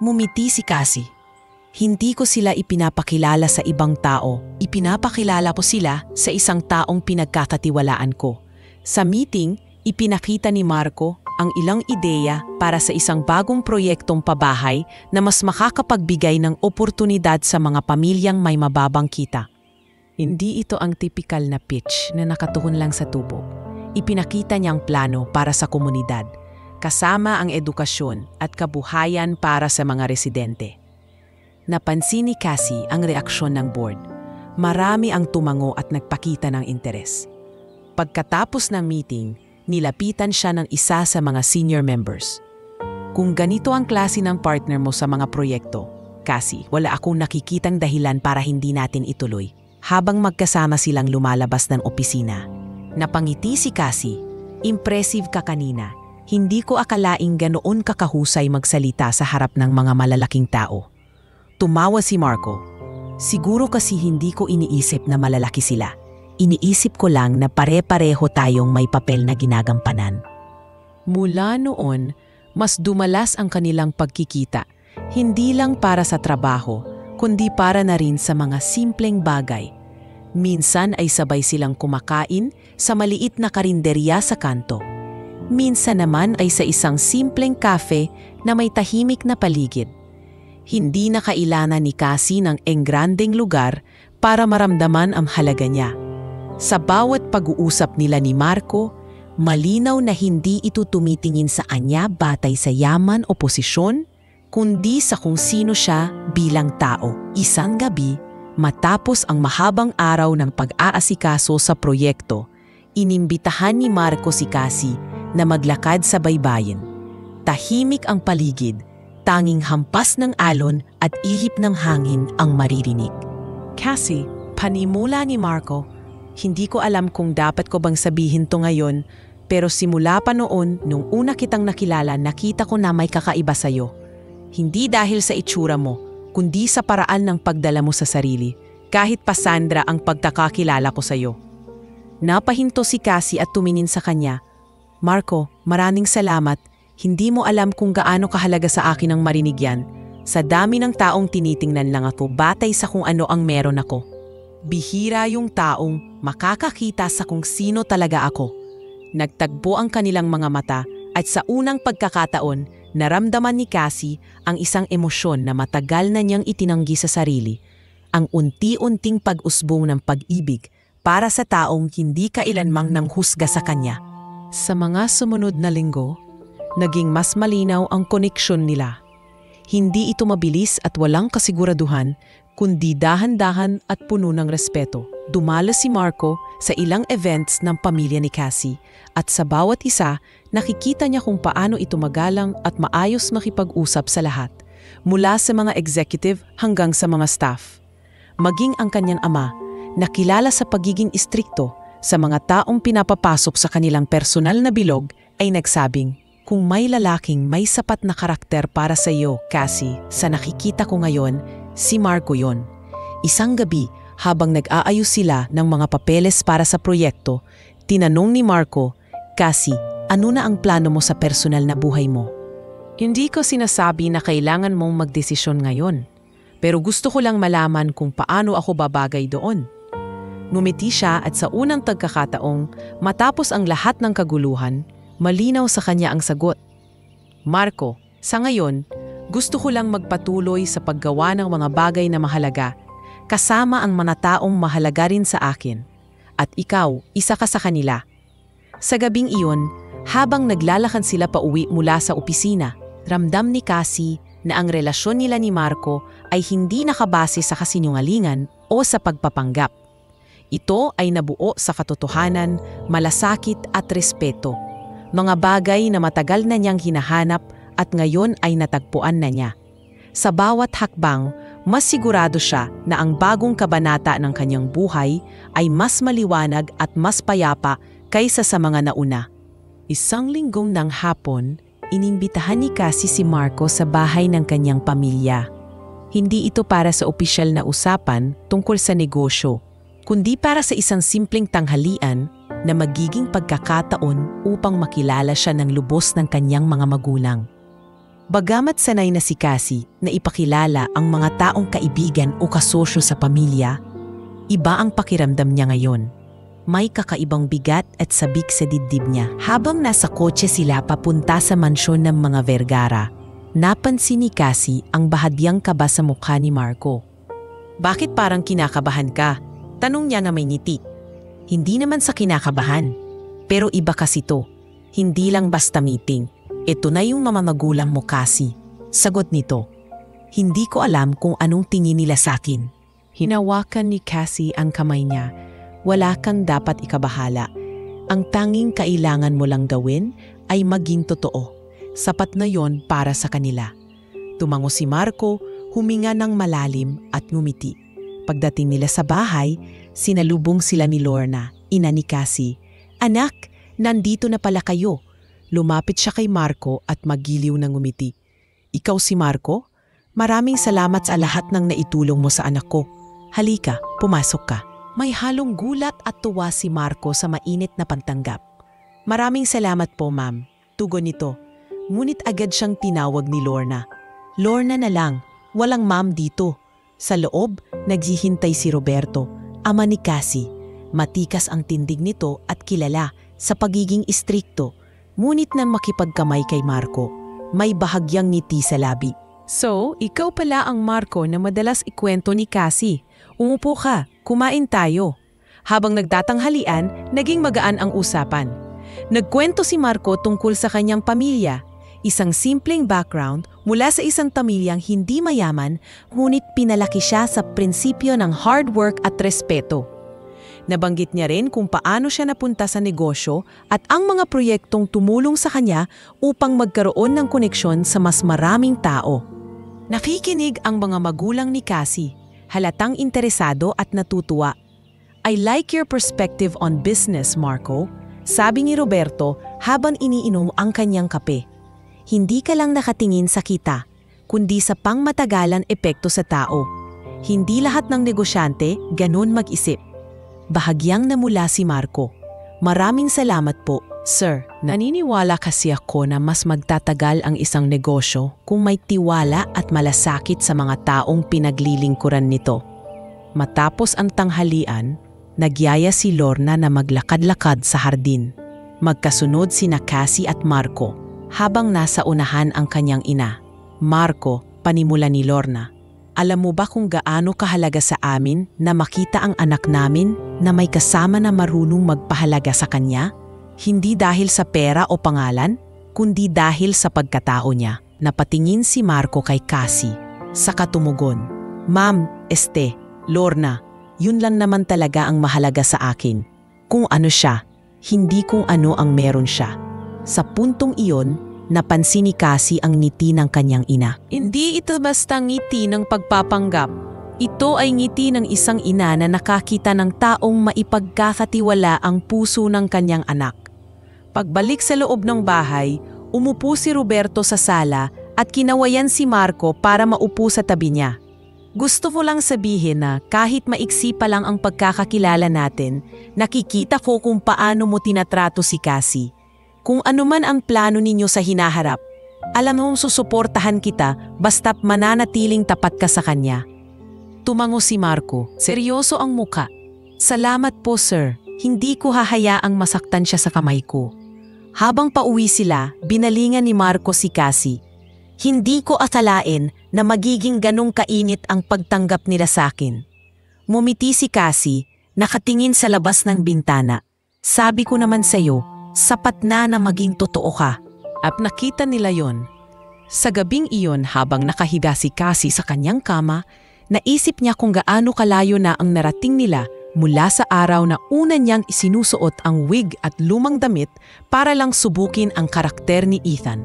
Mumiti si Cassie. Hindi ko sila ipinapakilala sa ibang tao. Ipinapakilala ko sila sa isang taong pinagkakatiwalaan ko. Sa meeting, ipinakita ni Marco ang ilang ideya para sa isang bagong proyektong pabahay na mas makakapagbigay ng oportunidad sa mga pamilyang may mababang kita. Hindi ito ang tipikal na pitch na nakatuon lang sa tubo. Ipinakita niyang plano para sa komunidad, kasama ang edukasyon at kabuhayan para sa mga residente. Napansin ni Cassie ang reaksyon ng board. Marami ang tumango at nagpakita ng interes. Pagkatapos ng meeting, nilapitan siya ng isa sa mga senior members. Kung ganito ang klase ng partner mo sa mga proyekto, Cassie, wala akong nakikitang dahilan para hindi natin ituloy. Habang magkasama silang lumalabas ng opisina. Napangiti si Cassie. Impressive ka kanina. Hindi ko akalaing ganoon kakahusay magsalita sa harap ng mga malalaking tao. Tumawa si Marco. Siguro kasi hindi ko iniisip na malalaki sila. Iniisip ko lang na pare-pareho tayong may papel na ginagampanan. Mula noon, mas dumalas ang kanilang pagkikita. Hindi lang para sa trabaho, kundi para na rin sa mga simpleng bagay. Minsan ay sabay silang kumakain sa maliit na karinderya sa kanto. Minsan naman ay sa isang simpleng cafe na may tahimik na paligid. Hindi na kailangan ni Cassie ng engrandeng lugar para maramdaman ang halaga niya. Sa bawat pag-uusap nila ni Marco, malinaw na hindi ito tumitingin sa kanya batay sa yaman o posisyon, kundi sa kung sino siya bilang tao. Isang gabi, matapos ang mahabang araw ng pag-aasikaso sa proyekto, inimbitahan ni Marco si Cassie na maglakad sa baybayin. Tahimik ang paligid, tanging hampas ng alon at ihip ng hangin ang maririnig. Cassie, panimula ni Marco, hindi ko alam kung dapat ko bang sabihin to ngayon, pero simula pa noon, nung una kitang nakilala, nakita ko na may kakaiba sa'yo. Hindi dahil sa itsura mo, kundi sa paraan ng pagdala mo sa sarili, kahit pa Sandra ang pagkakakilala ko sa'yo. Napahinto si Cassie at tumingin sa kanya. Marco, maraming salamat. Hindi mo alam kung gaano kahalaga sa akin ang marinig yan. Sa dami ng taong tinitingnan lang ako batay sa kung ano ang meron ako. Bihira yung taong makakakita sa kung sino talaga ako. Nagtagpo ang kanilang mga mata at sa unang pagkakataon, naramdaman ni Cassie ang isang emosyon na matagal na niyang itinanggi sa sarili. ang unti-unting pag-usbong ng pag-ibig para sa taong hindi kailanmang nanghusga sa kanya. Sa mga sumunod na linggo, naging mas malinaw ang koneksyon nila. Hindi ito mabilis at walang kasiguraduhan, kundi dahan-dahan at puno ng respeto. Dumalo si Marco sa ilang events ng pamilya ni Cassie at sa bawat isa, nakikita niya kung paano ito magalang at maayos makipag-usap sa lahat, mula sa mga executive hanggang sa mga staff. Maging ang kanyang ama, nakilala sa pagiging istrikto sa mga taong pinapapasok sa kanilang personal na bilog, ay nagsabing, "Kung may lalaking may sapat na karakter para sa iyo, Cassie, sa nakikita ko ngayon, si Marco yon." Isang gabi, habang nag-aayos sila ng mga papeles para sa proyekto, tinanong ni Marco, "Cassie, ano na ang plano mo sa personal na buhay mo?" "Hindi ko sinasabi na kailangan mong magdesisyon ngayon, pero gusto ko lang malaman kung paano ako babagay doon." Ngumiti siya at sa unang pagkakataong, matapos ang lahat ng kaguluhan, malinaw sa kanya ang sagot. "Marco, sa ngayon, gusto ko lang magpatuloy sa paggawa ng mga bagay na mahalaga, kasama ang mga taong mahalaga rin sa akin. At ikaw, isa ka sa kanila." Sa gabing iyon, habang naglalakad sila pauwi mula sa opisina, ramdam ni Cassie na ang relasyon nila ni Marco ay hindi nakabase sa kasinungalingan o sa pagpapanggap. Ito ay nabuo sa katotohanan, malasakit at respeto. Mga bagay na matagal na niyang hinahanap at ngayon ay natagpuan na niya. Sa bawat hakbang, mas sigurado siya na ang bagong kabanata ng kanyang buhay ay mas maliwanag at mas payapa kaysa sa mga nauna. Isang linggong ng hapon, inimbitahan ni Cassie si Marco sa bahay ng kanyang pamilya. Hindi ito para sa opisyal na usapan tungkol sa negosyo, kundi para sa isang simpleng tanghalian na magiging pagkakataon upang makilala siya ng lubos ng kanyang mga magulang. Bagamat sanay na si Cassie na ipakilala ang mga taong kaibigan o kasosyo sa pamilya, iba ang pakiramdam niya ngayon. May kakaibang bigat at sabik sa dibdib niya. Habang nasa kotse sila papunta sa mansyon ng mga Vergara, napansin ni Cassie ang bahagyang kaba sa mukha ni Marco. "Bakit parang kinakabahan ka?" Tanong niya na may ngiti. "Hindi naman sa kinakabahan. Pero iba kasi to. Hindi lang basta meeting. Ito na yung mamamagulang mo, Cassie." Sagot nito. "Hindi ko alam kung anong tingin nila sa akin." Hinawakan ni Cassie ang kamay niya. "Wala kang dapat ikabahala. Ang tanging kailangan mo lang gawin ay maging totoo. Sapat na yon para sa kanila." Tumango si Marco, huminga ng malalim at ngumiti. Pagdating nila sa bahay, sinalubong sila ni Lorna, ina ni Cassie. "Anak, nandito na pala kayo." Lumapit siya kay Marco at magiliw ng ngumiti. "Ikaw si Marco? Maraming salamat sa lahat ng naitulong mo sa anak ko. Halika, pumasok ka." May halong gulat at tuwa si Marco sa mainit na pantanggap. "Maraming salamat po, ma'am." Tugon nito. Ngunit agad siyang tinawag ni Lorna. "Lorna na lang, walang ma'am dito." Sa loob, naghihintay si Roberto, ama ni Cassie. Matikas ang tindig nito at kilala sa pagiging istrikto. Ngunit nang makipagkamay kay Marco, may bahagyang ngiti sa labi. "So, ikaw pala ang Marco na madalas ikwento ni Cassie. Umupo ka, kumain tayo." Habang nagtatanghalian, naging magaan ang usapan. Nagkwento si Marco tungkol sa kanyang pamilya. Isang simpleng background mula sa isang pamilyang hindi mayaman, ngunit pinalaki siya sa prinsipyo ng hard work at respeto. Nabanggit niya rin kung paano siya napunta sa negosyo at ang mga proyektong tumulong sa kanya upang magkaroon ng koneksyon sa mas maraming tao. Nakikinig ang mga magulang ni Cassie, halatang interesado at natutuwa. "I like your perspective on business, Marco," sabi ni Roberto habang iniinom ang kanyang kape. "Hindi ka lang nakatingin sa kita, kundi sa pangmatagalan epekto sa tao. Hindi lahat ng negosyante ganun mag-isip." Bahagyang namula si Marco. "Maraming salamat po, sir. Naniniwala kasi ako na mas magtatagal ang isang negosyo kung may tiwala at malasakit sa mga taong pinaglilingkuran nito." Matapos ang tanghalian, nagyaya si Lorna na maglakad-lakad sa hardin. Magkasunod sina Cassie at Marco habang nasa unahan ang kanyang ina. "Marco," panimula ni Lorna, Alam mo ba kung gaano kahalaga sa amin na makita ang anak namin na may kasama na marunong magpahalaga sa kanya? Hindi dahil sa pera o pangalan, kundi dahil sa pagkatao niya. Napatingin si Marco kay Cassie. Saka tumugon, "Ma'am, Lorna, yun lang naman talaga ang mahalaga sa akin. Kung ano siya, hindi kung ano ang meron siya." Sa puntong iyon, napansin ni Cassie ang ngiti ng kanyang ina. Hindi ito basta ngiti ng pagpapanggap. Ito ay ngiti ng isang ina na nakakita ng taong maipagkakatiwala ang puso ng kanyang anak. Pagbalik sa loob ng bahay, umupo si Roberto sa sala at kinawayan si Marco para maupo sa tabi niya. Gusto ko lang sabihin na kahit maiksi pa lang ang pagkakakilala natin, nakikita ko kung paano mo tinatrato si Cassie. Kung ano man ang plano ninyo sa hinaharap, alam mong susuportahan kita basta't mananatiling tapat ka sa kanya. Tumango si Marco, seryoso ang muka. "Salamat po sir, hindi ko hahayaang masaktan siya sa kamay ko." Habang pauwi sila, binalingan ni Marco si Cassie. "Hindi ko akalain na magiging ganong kainit ang pagtanggap nila sa akin." Mumiti si Cassie, nakatingin sa labas ng bintana. "Sabi ko naman sa'yo, sapat na maging totoo ka." At nakita nila yon. Sa gabing iyon, habang nakahiga si Cassie sa kanyang kama, naisip niya kung gaano kalayo na ang narating nila mula sa araw na una niyang isinusuot ang wig at lumang damit para lang subukin ang karakter ni Ethan.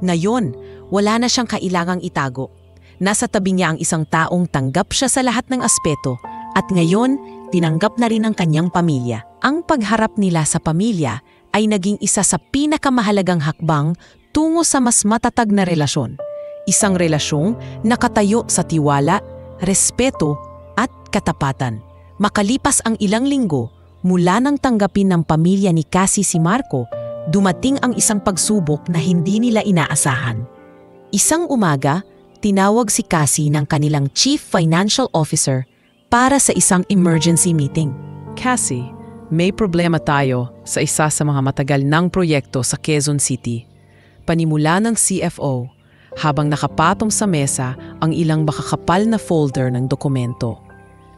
Ngayon, wala na siyang kailangang itago. Nasa tabi niya ang isang taong tanggap siya sa lahat ng aspeto at ngayon, tinanggap na rin ang kanyang pamilya. Ang pagharap nila sa pamilya ay naging isa sa pinakamahalagang hakbang tungo sa mas matatag na relasyon. Isang relasyong nakatayo sa tiwala, respeto at katapatan. Makalipas ang ilang linggo, mula nang tanggapin ng pamilya ni Cassie si Marco, dumating ang isang pagsubok na hindi nila inaasahan. Isang umaga, tinawag si Cassie ng kanilang Chief Financial Officer para sa isang emergency meeting. Cassie, may problema tayo sa isa sa mga matagal ng proyekto sa Quezon City. Panimula ng CFO, habang nakapatong sa mesa ang ilang makakapal na folder ng dokumento.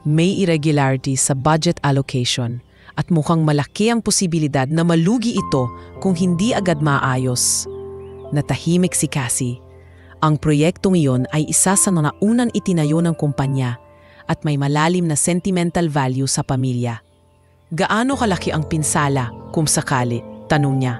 May irregularities sa budget allocation at mukhang malaki ang posibilidad na malugi ito kung hindi agad maayos. Natahimik si Cassie. Ang proyektong iyon ay isa sa mga unang itinayo ng kumpanya at may malalim na sentimental value sa pamilya. "Gaano kalaki ang pinsala kung sakali?" tanong niya.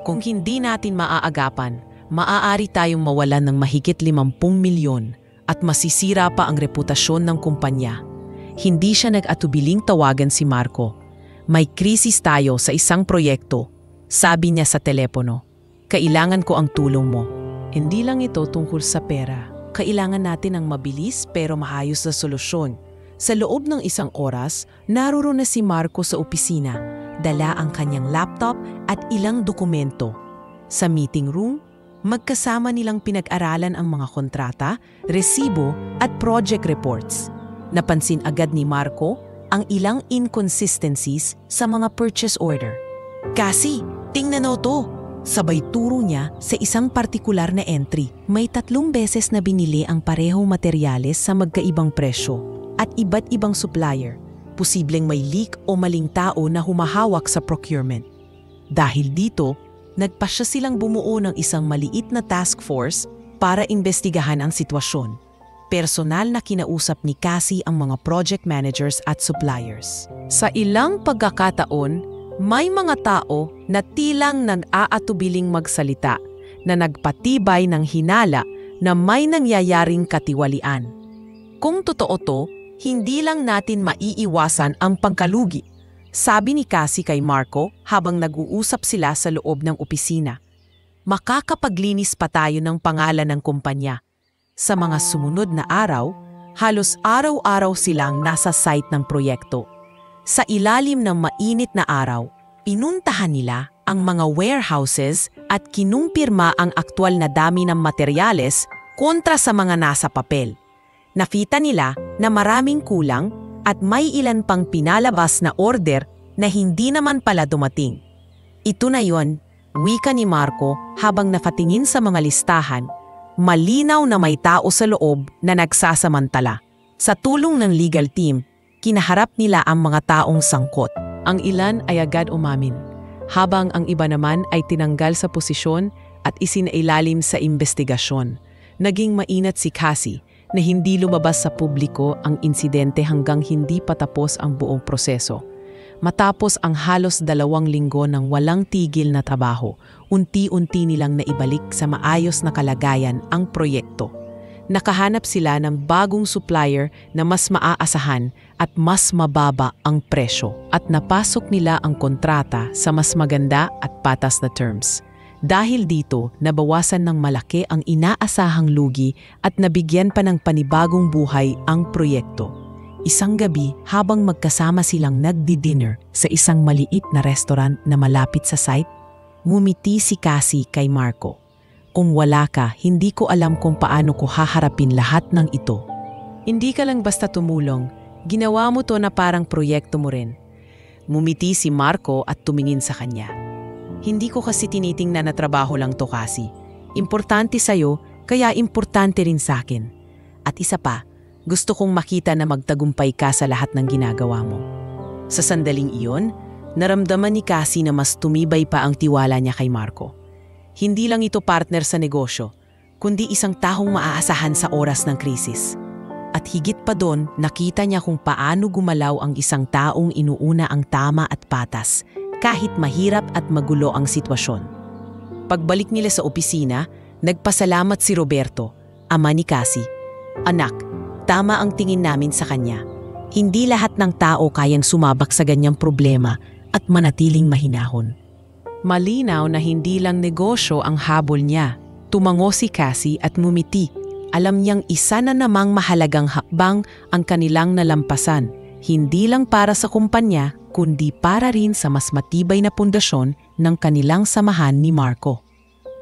"Kung hindi natin maaagapan, maaari tayong mawalan ng mahigit 50 milyon at masisira pa ang reputasyon ng kumpanya." Hindi siya nag-atubiling tawagan si Marco. "May krisis tayo sa isang proyekto," sabi niya sa telepono. "Kailangan ko ang tulong mo." Hindi lang ito tungkol sa pera. Kailangan natin ng mabilis pero maayos na solusyon. Sa loob ng isang oras, naroon na si Marco sa opisina. Dala ang kanyang laptop at ilang dokumento. Sa meeting room, magkasama nilang pinag-aralan ang mga kontrata, resibo at project reports. Napansin agad ni Marco ang ilang inconsistencies sa mga purchase order. "Cassie, tingnan mo to!" Sabay turo niya sa isang partikular na entry. May 3 beses na binili ang parehong materyales sa magkaibang presyo at iba't ibang supplier. Posibleng may leak o maling tao na humahawak sa procurement. Dahil dito, nagpasya silang bumuo ng isang maliit na task force para imbestigahan ang sitwasyon. Personal na kinausap ni Cassie ang mga project managers at suppliers. Sa ilang pagkakataon, may mga tao na tilang nag-aatubiling magsalita na nagpatibay ng hinala na may nangyayaring katiwalian. Kung totoo to, hindi lang natin maiiwasan ang pagkalugi, sabi ni Cassie kay Marco habang nag-uusap sila sa loob ng opisina. Makakapaglinis pa tayo ng pangalan ng kumpanya. Sa mga sumunod na araw, halos araw-araw silang nasa site ng proyekto. Sa ilalim ng mainit na araw, pinuntahan nila ang mga warehouses at kinumpirma ang aktwal na dami ng materyales kontra sa mga nasa papel. Nakita nila na maraming kulang at may ilan pang pinalabas na order na hindi naman pala dumating. "Ito na yon," wika ni Marco habang nakatingin sa mga listahan. malinaw na may tao sa loob na nagsasamantala. Sa tulong ng legal team, kinaharap nila ang mga taong sangkot. Ang ilan ay agad umamin, habang ang iba naman ay tinanggal sa posisyon at isinailalim sa investigasyon. Naging mainat si Cassie na hindi lumabas sa publiko ang insidente hanggang hindi patapos ang buong proseso. Matapos ang halos 2 linggo ng walang tigil na trabaho, unti-unti nilang naibalik sa maayos na kalagayan ang proyekto. Nakahanap sila ng bagong supplier na mas maaasahan at mas mababa ang presyo at napasok nila ang kontrata sa mas maganda at patas na terms. Dahil dito, nabawasan ng malaki ang inaasahang lugi at nabigyan pa ng panibagong buhay ang proyekto. Isang gabi, habang magkasama silang nagdi-dinner sa isang maliit na restaurant na malapit sa site, ngumiti si Cassie kay Marco. Kung wala ka, hindi ko alam kung paano ko haharapin lahat ng ito. Hindi ka lang basta tumulong, ginawa mo to na parang proyekto mo rin. Ngumiti si Marco at tumingin sa kanya. Hindi ko kasi tinitingnan na trabaho lang to, Cassie. Importante sa'yo, kaya importante rin sa akin. At isa pa, gusto kong makita na magtagumpay ka sa lahat ng ginagawa mo. Sa sandaling iyon, naramdaman ni Cassie na mas tumibay pa ang tiwala niya kay Marco. Hindi lang ito partner sa negosyo, kundi isang taong maaasahan sa oras ng krisis. At higit pa doon, nakita niya kung paano gumalaw ang isang taong inuuna ang tama at patas, kahit mahirap at magulo ang sitwasyon. Pagbalik nila sa opisina, nagpasalamat si Roberto, ama ni Cassie. Anak, tama ang tingin namin sa kanya. Hindi lahat ng tao kayang sumabak sa ganyang problema at manatiling mahinahon. Malinaw na hindi lang negosyo ang habol niya. Tumango si Cassie at ngumiti. Alam niyang isa na namang mahalagang hakbang ang kanilang nalampasan. Hindi lang para sa kumpanya, kundi para rin sa mas matibay na pundasyon ng kanilang samahan ni Marco.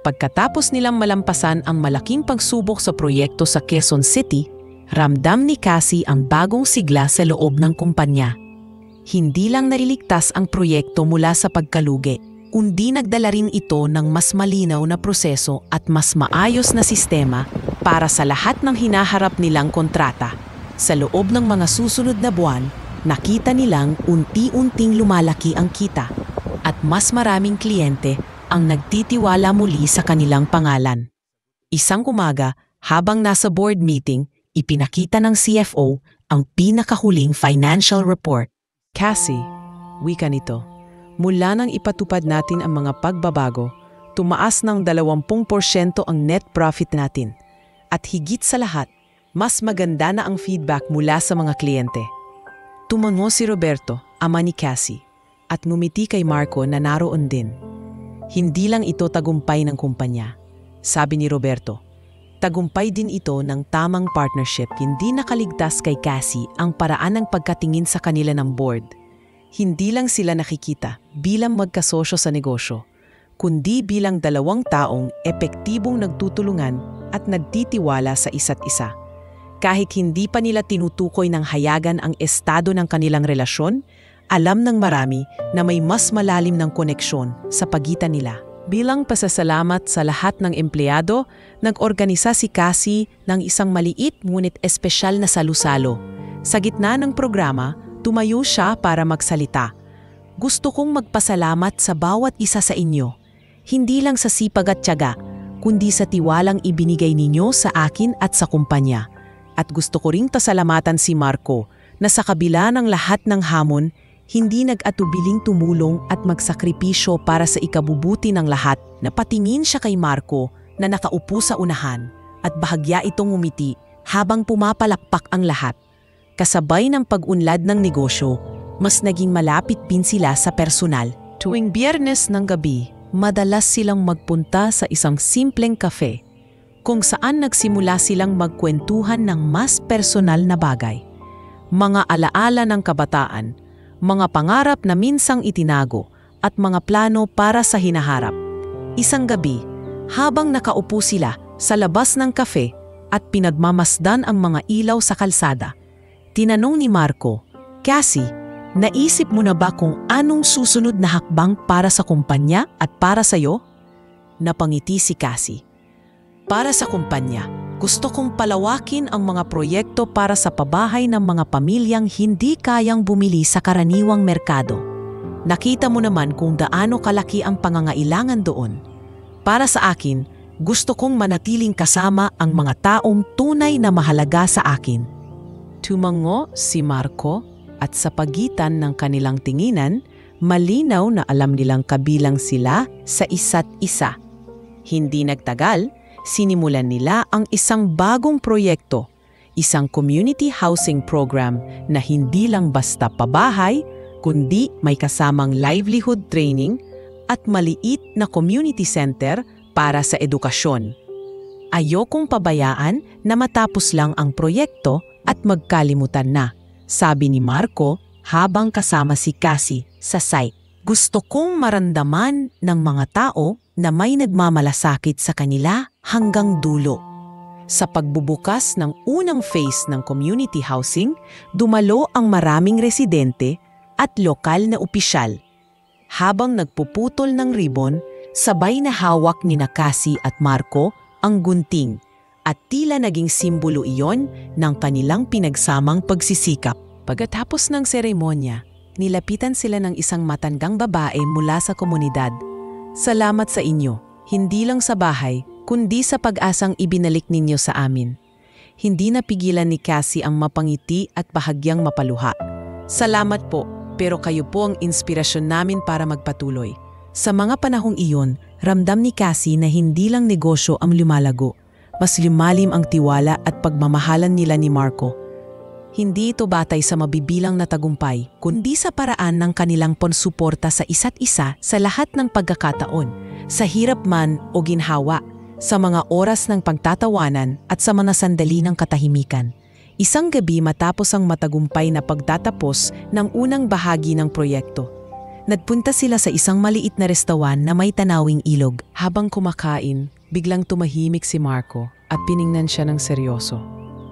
Pagkatapos nilang malampasan ang malaking pagsubok sa proyekto sa Quezon City, ramdam ni Cassie ang bagong sigla sa loob ng kumpanya. Hindi lang naliligtas ang proyekto mula sa pagkalugi, kundi nagdala rin ito ng mas malinaw na proseso at mas maayos na sistema para sa lahat ng hinaharap nilang kontrata. Sa loob ng mga susunod na buwan, nakita nilang unti-unting lumalaki ang kita at mas maraming kliyente ang nagtitiwala muli sa kanilang pangalan. Isang umaga, habang nasa board meeting, ipinakita ng CFO ang pinakahuling financial report. Cassie, wika nito. Mula nang ipatupad natin ang mga pagbabago, tumaas ng 20% ang net profit natin. At higit sa lahat, mas maganda na ang feedback mula sa mga kliyente. Tumango si Roberto, ama ni Cassie, at ngumiti kay Marco na naroon din. Hindi lang ito tagumpay ng kumpanya. Sabi ni Roberto, tagumpay din ito ng tamang partnership. Hindi nakaligtas kay Cassie ang paraan ng pagkatingin sa kanila ng board. Hindi lang sila nakikita bilang magkasosyo sa negosyo, kundi bilang 2 taong epektibong nagtutulungan at nagtitiwala sa isa't isa. Kahit hindi pa nila tinutukoy ng hayagan ang estado ng kanilang relasyon, alam ng marami na may mas malalim ng koneksyon sa pagitan nila. Bilang pasasalamat sa lahat ng empleyado, nag-organisa si Cassie ng isang maliit ngunit espesyal na salusalo. Sa gitna ng programa, tumayo siya para magsalita. Gusto kong magpasalamat sa bawat isa sa inyo. Hindi lang sa sipag at tiyaga, kundi sa tiwalang ibinigay ninyo sa akin at sa kumpanya. At gusto ko ring pasalamatan si Marco na sa kabila ng lahat ng hamon, hindi nag-atubiling tumulong at magsakripisyo para sa ikabubuti ng lahat. Napatingin siya kay Marco na nakaupo sa unahan at bahagya itong umiti habang pumapalakpak ang lahat. Kasabay ng pag-unlad ng negosyo, mas naging malapit din sila sa personal. Tuwing Biyernes ng gabi, madalas silang magpunta sa isang simpleng kafe, kung saan nagsimula silang magkwentuhan ng mas personal na bagay. Mga alaala ng kabataan, mga pangarap na minsang itinago, at mga plano para sa hinaharap. Isang gabi, habang nakaupo sila sa labas ng kafe at pinagmamasdan ang mga ilaw sa kalsada, tinanong ni Marco, Cassie, naisip mo na ba kung anong susunod na hakbang para sa kumpanya at para sa'yo? Napangiti si Cassie. Para sa kumpanya, gusto kong palawakin ang mga proyekto para sa pabahay ng mga pamilyang hindi kayang bumili sa karaniwang merkado. Nakita mo naman kung gaano kalaki ang pangangailangan doon. Para sa akin, gusto kong manatiling kasama ang mga taong tunay na mahalaga sa akin. Tumango si Marco at sa pagitan ng kanilang tinginan, malinaw na alam nilang kabilang sila sa isa't isa. Hindi nagtagal, sinimulan nila ang isang bagong proyekto, isang community housing program na hindi lang basta pabahay, kundi may kasamang livelihood training at maliit na community center para sa edukasyon. Ayokong pabayaan na matapos lang ang proyekto at magkalimutan na, sabi ni Marco habang kasama si Cassie sa site. Gusto kong maramdaman ng mga tao na may nagmamalasakit sa kanila hanggang dulo. Sa pagbubukas ng unang phase ng community housing, dumalo ang maraming residente at lokal na opisyal. Habang nagpuputol ng ribbon, sabay na hawak ni Cassie at Marco ang gunting at tila naging simbolo iyon ng kanilang pinagsamang pagsisikap. Pagkatapos ng seremonya, nilapitan sila ng isang matandang babae mula sa komunidad. Salamat sa inyo, hindi lang sa bahay, kundi sa pag-asang ibinalik ninyo sa amin. Hindi napigilan ni Cassie ang mapangiti at bahagyang mapaluha. Salamat po, pero kayo po ang inspirasyon namin para magpatuloy. Sa mga panahong iyon, ramdam ni Cassie na hindi lang negosyo ang lumalago. Mas lumalim ang tiwala at pagmamahalan nila ni Marco. Hindi ito batay sa mabibilang na tagumpay, kundi sa paraan ng kanilang pansuporta sa isa't isa sa lahat ng pagkakataon, sa hirap man o ginhawa, sa mga oras ng pagtatawanan at sa mga sandali ng katahimikan. Isang gabi matapos ang matagumpay na pagtatapos ng unang bahagi ng proyekto, nagpunta sila sa isang maliit na restawan na may tanawing ilog. Habang kumakain, biglang tumahimik si Marco at piningnan siya ng seryoso.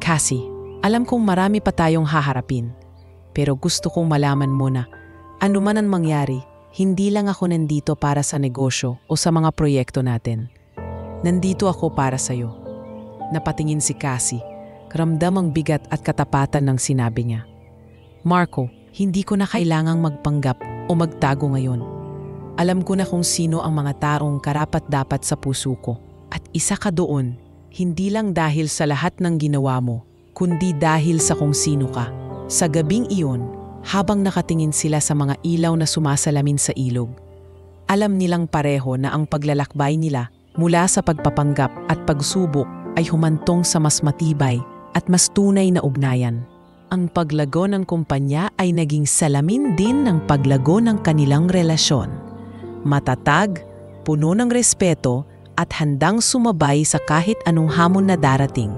Cassie, alam kong marami pa tayong haharapin, pero gusto kong malaman mo na ano man ang mangyari, hindi lang ako nandito para sa negosyo o sa mga proyekto natin. Nandito ako para sa'yo. Napatingin si Cassie. Ramdam ang bigat at katapatan ng sinabi niya. Marco, hindi ko na kailangang magpanggap o magtago ngayon. Alam ko na kung sino ang mga taong karapat-dapat sa puso ko. At isa ka doon, hindi lang dahil sa lahat ng ginawa mo, kundi dahil sa kung sino ka. Sa gabing iyon, habang nakatingin sila sa mga ilaw na sumasalamin sa ilog, alam nilang pareho na ang paglalakbay nila mula sa pagpapanggap at pagsubok ay humantong sa mas matibay at mas tunay na ugnayan. Ang paglago ng kumpanya ay naging salamin din ng paglago ng kanilang relasyon. Matatag, puno ng respeto at handang sumabay sa kahit anong hamon na darating.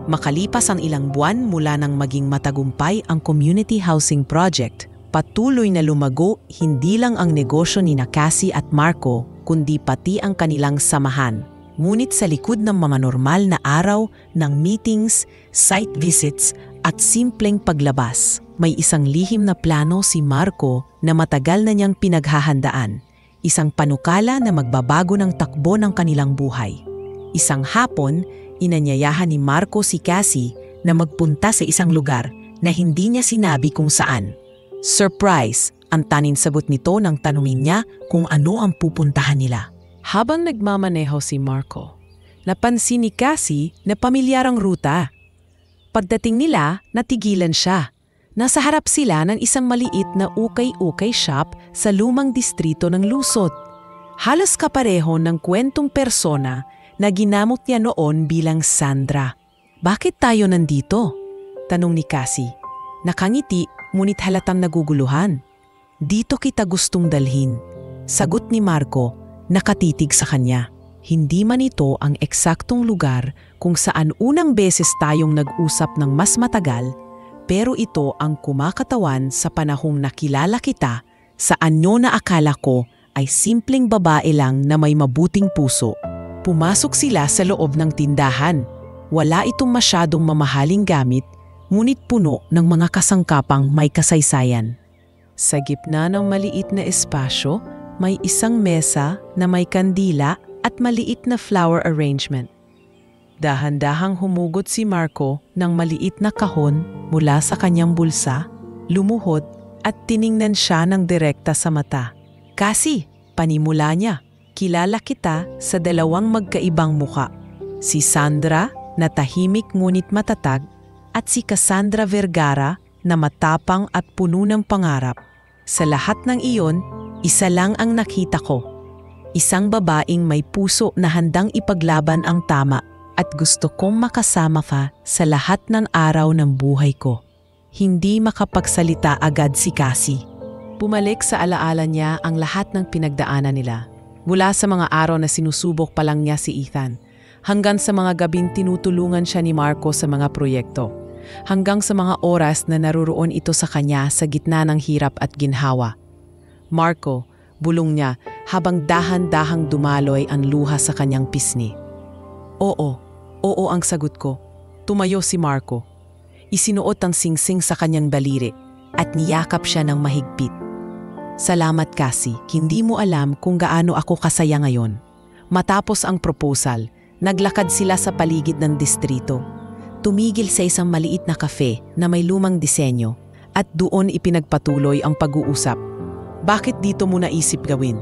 Makalipas ang ilang buwan mula nang maging matagumpay ang community housing project, patuloy na lumago hindi lang ang negosyo ni Cassie at Marco, kundi pati ang kanilang samahan. Ngunit sa likod ng mga normal na araw ng meetings, site visits at simpleng paglabas, may isang lihim na plano si Marco na matagal na niyang pinaghahandaan. Isang panukala na magbabago ng takbo ng kanilang buhay. Isang hapon, inanyayahan ni Marco si Cassie na magpunta sa isang lugar na hindi niya sinabi kung saan. Surprise! Ang tanging sagot nito nang tanungin niya kung ano ang pupuntahan nila. Habang nagmamaneho si Marco, napansin ni Cassie na pamilyar ang ruta. Pagdating nila, natigilan siya. Nasa harap sila ng isang maliit na ukay-ukay shop sa lumang distrito ng Lusot. Halos kapareho ng kwentong persona na ginamot niya noon bilang Sandra. Bakit tayo nandito? Tanong ni Cassie. Nakangiti, ngunit halatang naguguluhan. Dito kita gustong dalhin. Sagot ni Marco, nakatitig sa kanya. Hindi man ito ang eksaktong lugar kung saan unang beses tayong nag-usap ng mas matagal, pero ito ang kumakatawan sa panahong nakilala kita sa anyo na akala ko ay simpleng babae lang na may mabuting puso. Pumasok sila sa loob ng tindahan. Wala itong masyadong mamahaling gamit, ngunit puno ng mga kasangkapang may kasaysayan. Sa gitna ng maliit na espasyo, may isang mesa na may kandila at maliit na flower arrangement. Dahan-dahang humugot si Marco ng maliit na kahon mula sa kanyang bulsa, lumuhod at tiningnan siya ng direkta sa mata. Cassie, panimula niya, kilala kita sa dalawang magkaibang muka. Si Sandra na tahimik ngunit matatag at si Cassandra Vergara na matapang at puno ng pangarap. Sa lahat ng iyon, isa lang ang nakita ko. Isang babaeng may puso na handang ipaglaban ang tama at gusto kong makasama ka sa lahat ng araw ng buhay ko. Hindi makapagsalita agad si Cassie. Bumalik sa alaala niya ang lahat ng pinagdaanan nila. Mula sa mga araw na sinusubok pa lang niya si Ethan, hanggang sa mga gabing tinutulungan siya ni Marco sa mga proyekto, hanggang sa mga oras na naruroon ito sa kanya sa gitna ng hirap at ginhawa. Marco, bulong niya habang dahan-dahang dumaloy ang luha sa kanyang pisngi. Oo ang sagot ko. Tumayo si Marco. Isinuot ang singsing sa kanyang daliri at niyakap siya ng mahigpit. Salamat Cassie, hindi mo alam kung gaano ako kasaya ngayon. Matapos ang proposal, naglakad sila sa paligid ng distrito. Tumigil sa isang maliit na kafe na may lumang disenyo at doon ipinagpatuloy ang pag-uusap. Bakit dito mo naisip gawin?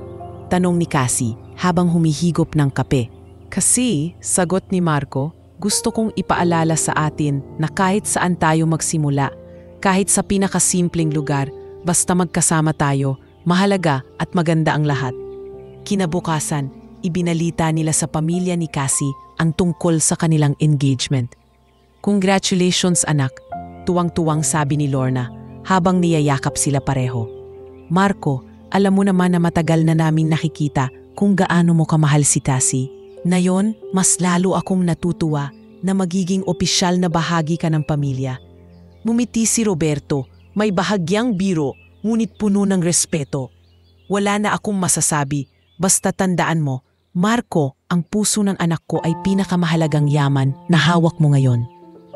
Tanong ni Cassie habang humihigop ng kape. Kasi, sagot ni Marco, gusto kong ipaalala sa atin na kahit saan tayo magsimula, kahit sa pinakasimpleng lugar, basta magkasama tayo, mahalaga at maganda ang lahat. Kinabukasan, ibinalita nila sa pamilya ni Cassie ang tungkol sa kanilang engagement. Congratulations anak, tuwang-tuwang sabi ni Lorna habang niyayakap sila pareho. Marco, alam mo naman na matagal na naming nakikita kung gaano mo kamahal si Cassie. Ngayon, mas lalo akong natutuwa na magiging opisyal na bahagi ka ng pamilya. Mumiti si Roberto, may bahagyang biro, ngunit puno ng respeto. Wala na akong masasabi, basta tandaan mo, Marco, ang puso ng anak ko ay pinakamahalagang yaman na hawak mo ngayon.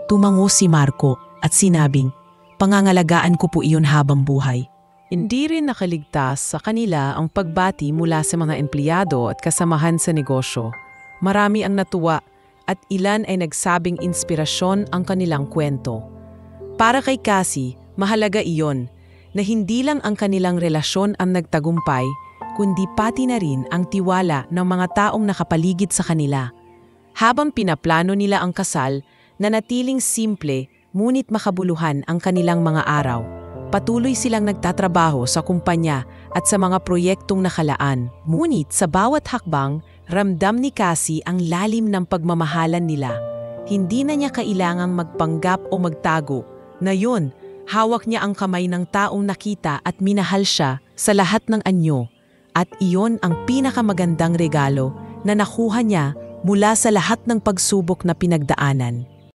Tumango si Marco at sinabing, pangangalagaan ko po iyon habang buhay. Hindi rin nakaligtas sa kanila ang pagbati mula sa mga empleyado at kasamahan sa negosyo. Marami ang natuwa at ilan ay nagsabing inspirasyon ang kanilang kwento. Para kay Cassie, mahalaga iyon na hindi lang ang kanilang relasyon ang nagtagumpay, kundi pati na rin ang tiwala ng mga taong nakapaligid sa kanila. Habang pinaplano nila ang kasal, nanatiling simple ngunit makabuluhan ang kanilang mga araw. Patuloy silang nagtatrabaho sa kumpanya at sa mga proyektong nakalaan. Ngunit sa bawat hakbang, ramdam ni Cassie ang lalim ng pagmamahalan nila. Hindi na niya kailangang magpanggap o magtago. Ngayon, hawak niya ang kamay ng taong nakita at minahal siya sa lahat ng anyo. At iyon ang pinakamagandang regalo na nakuha niya mula sa lahat ng pagsubok na pinagdaanan.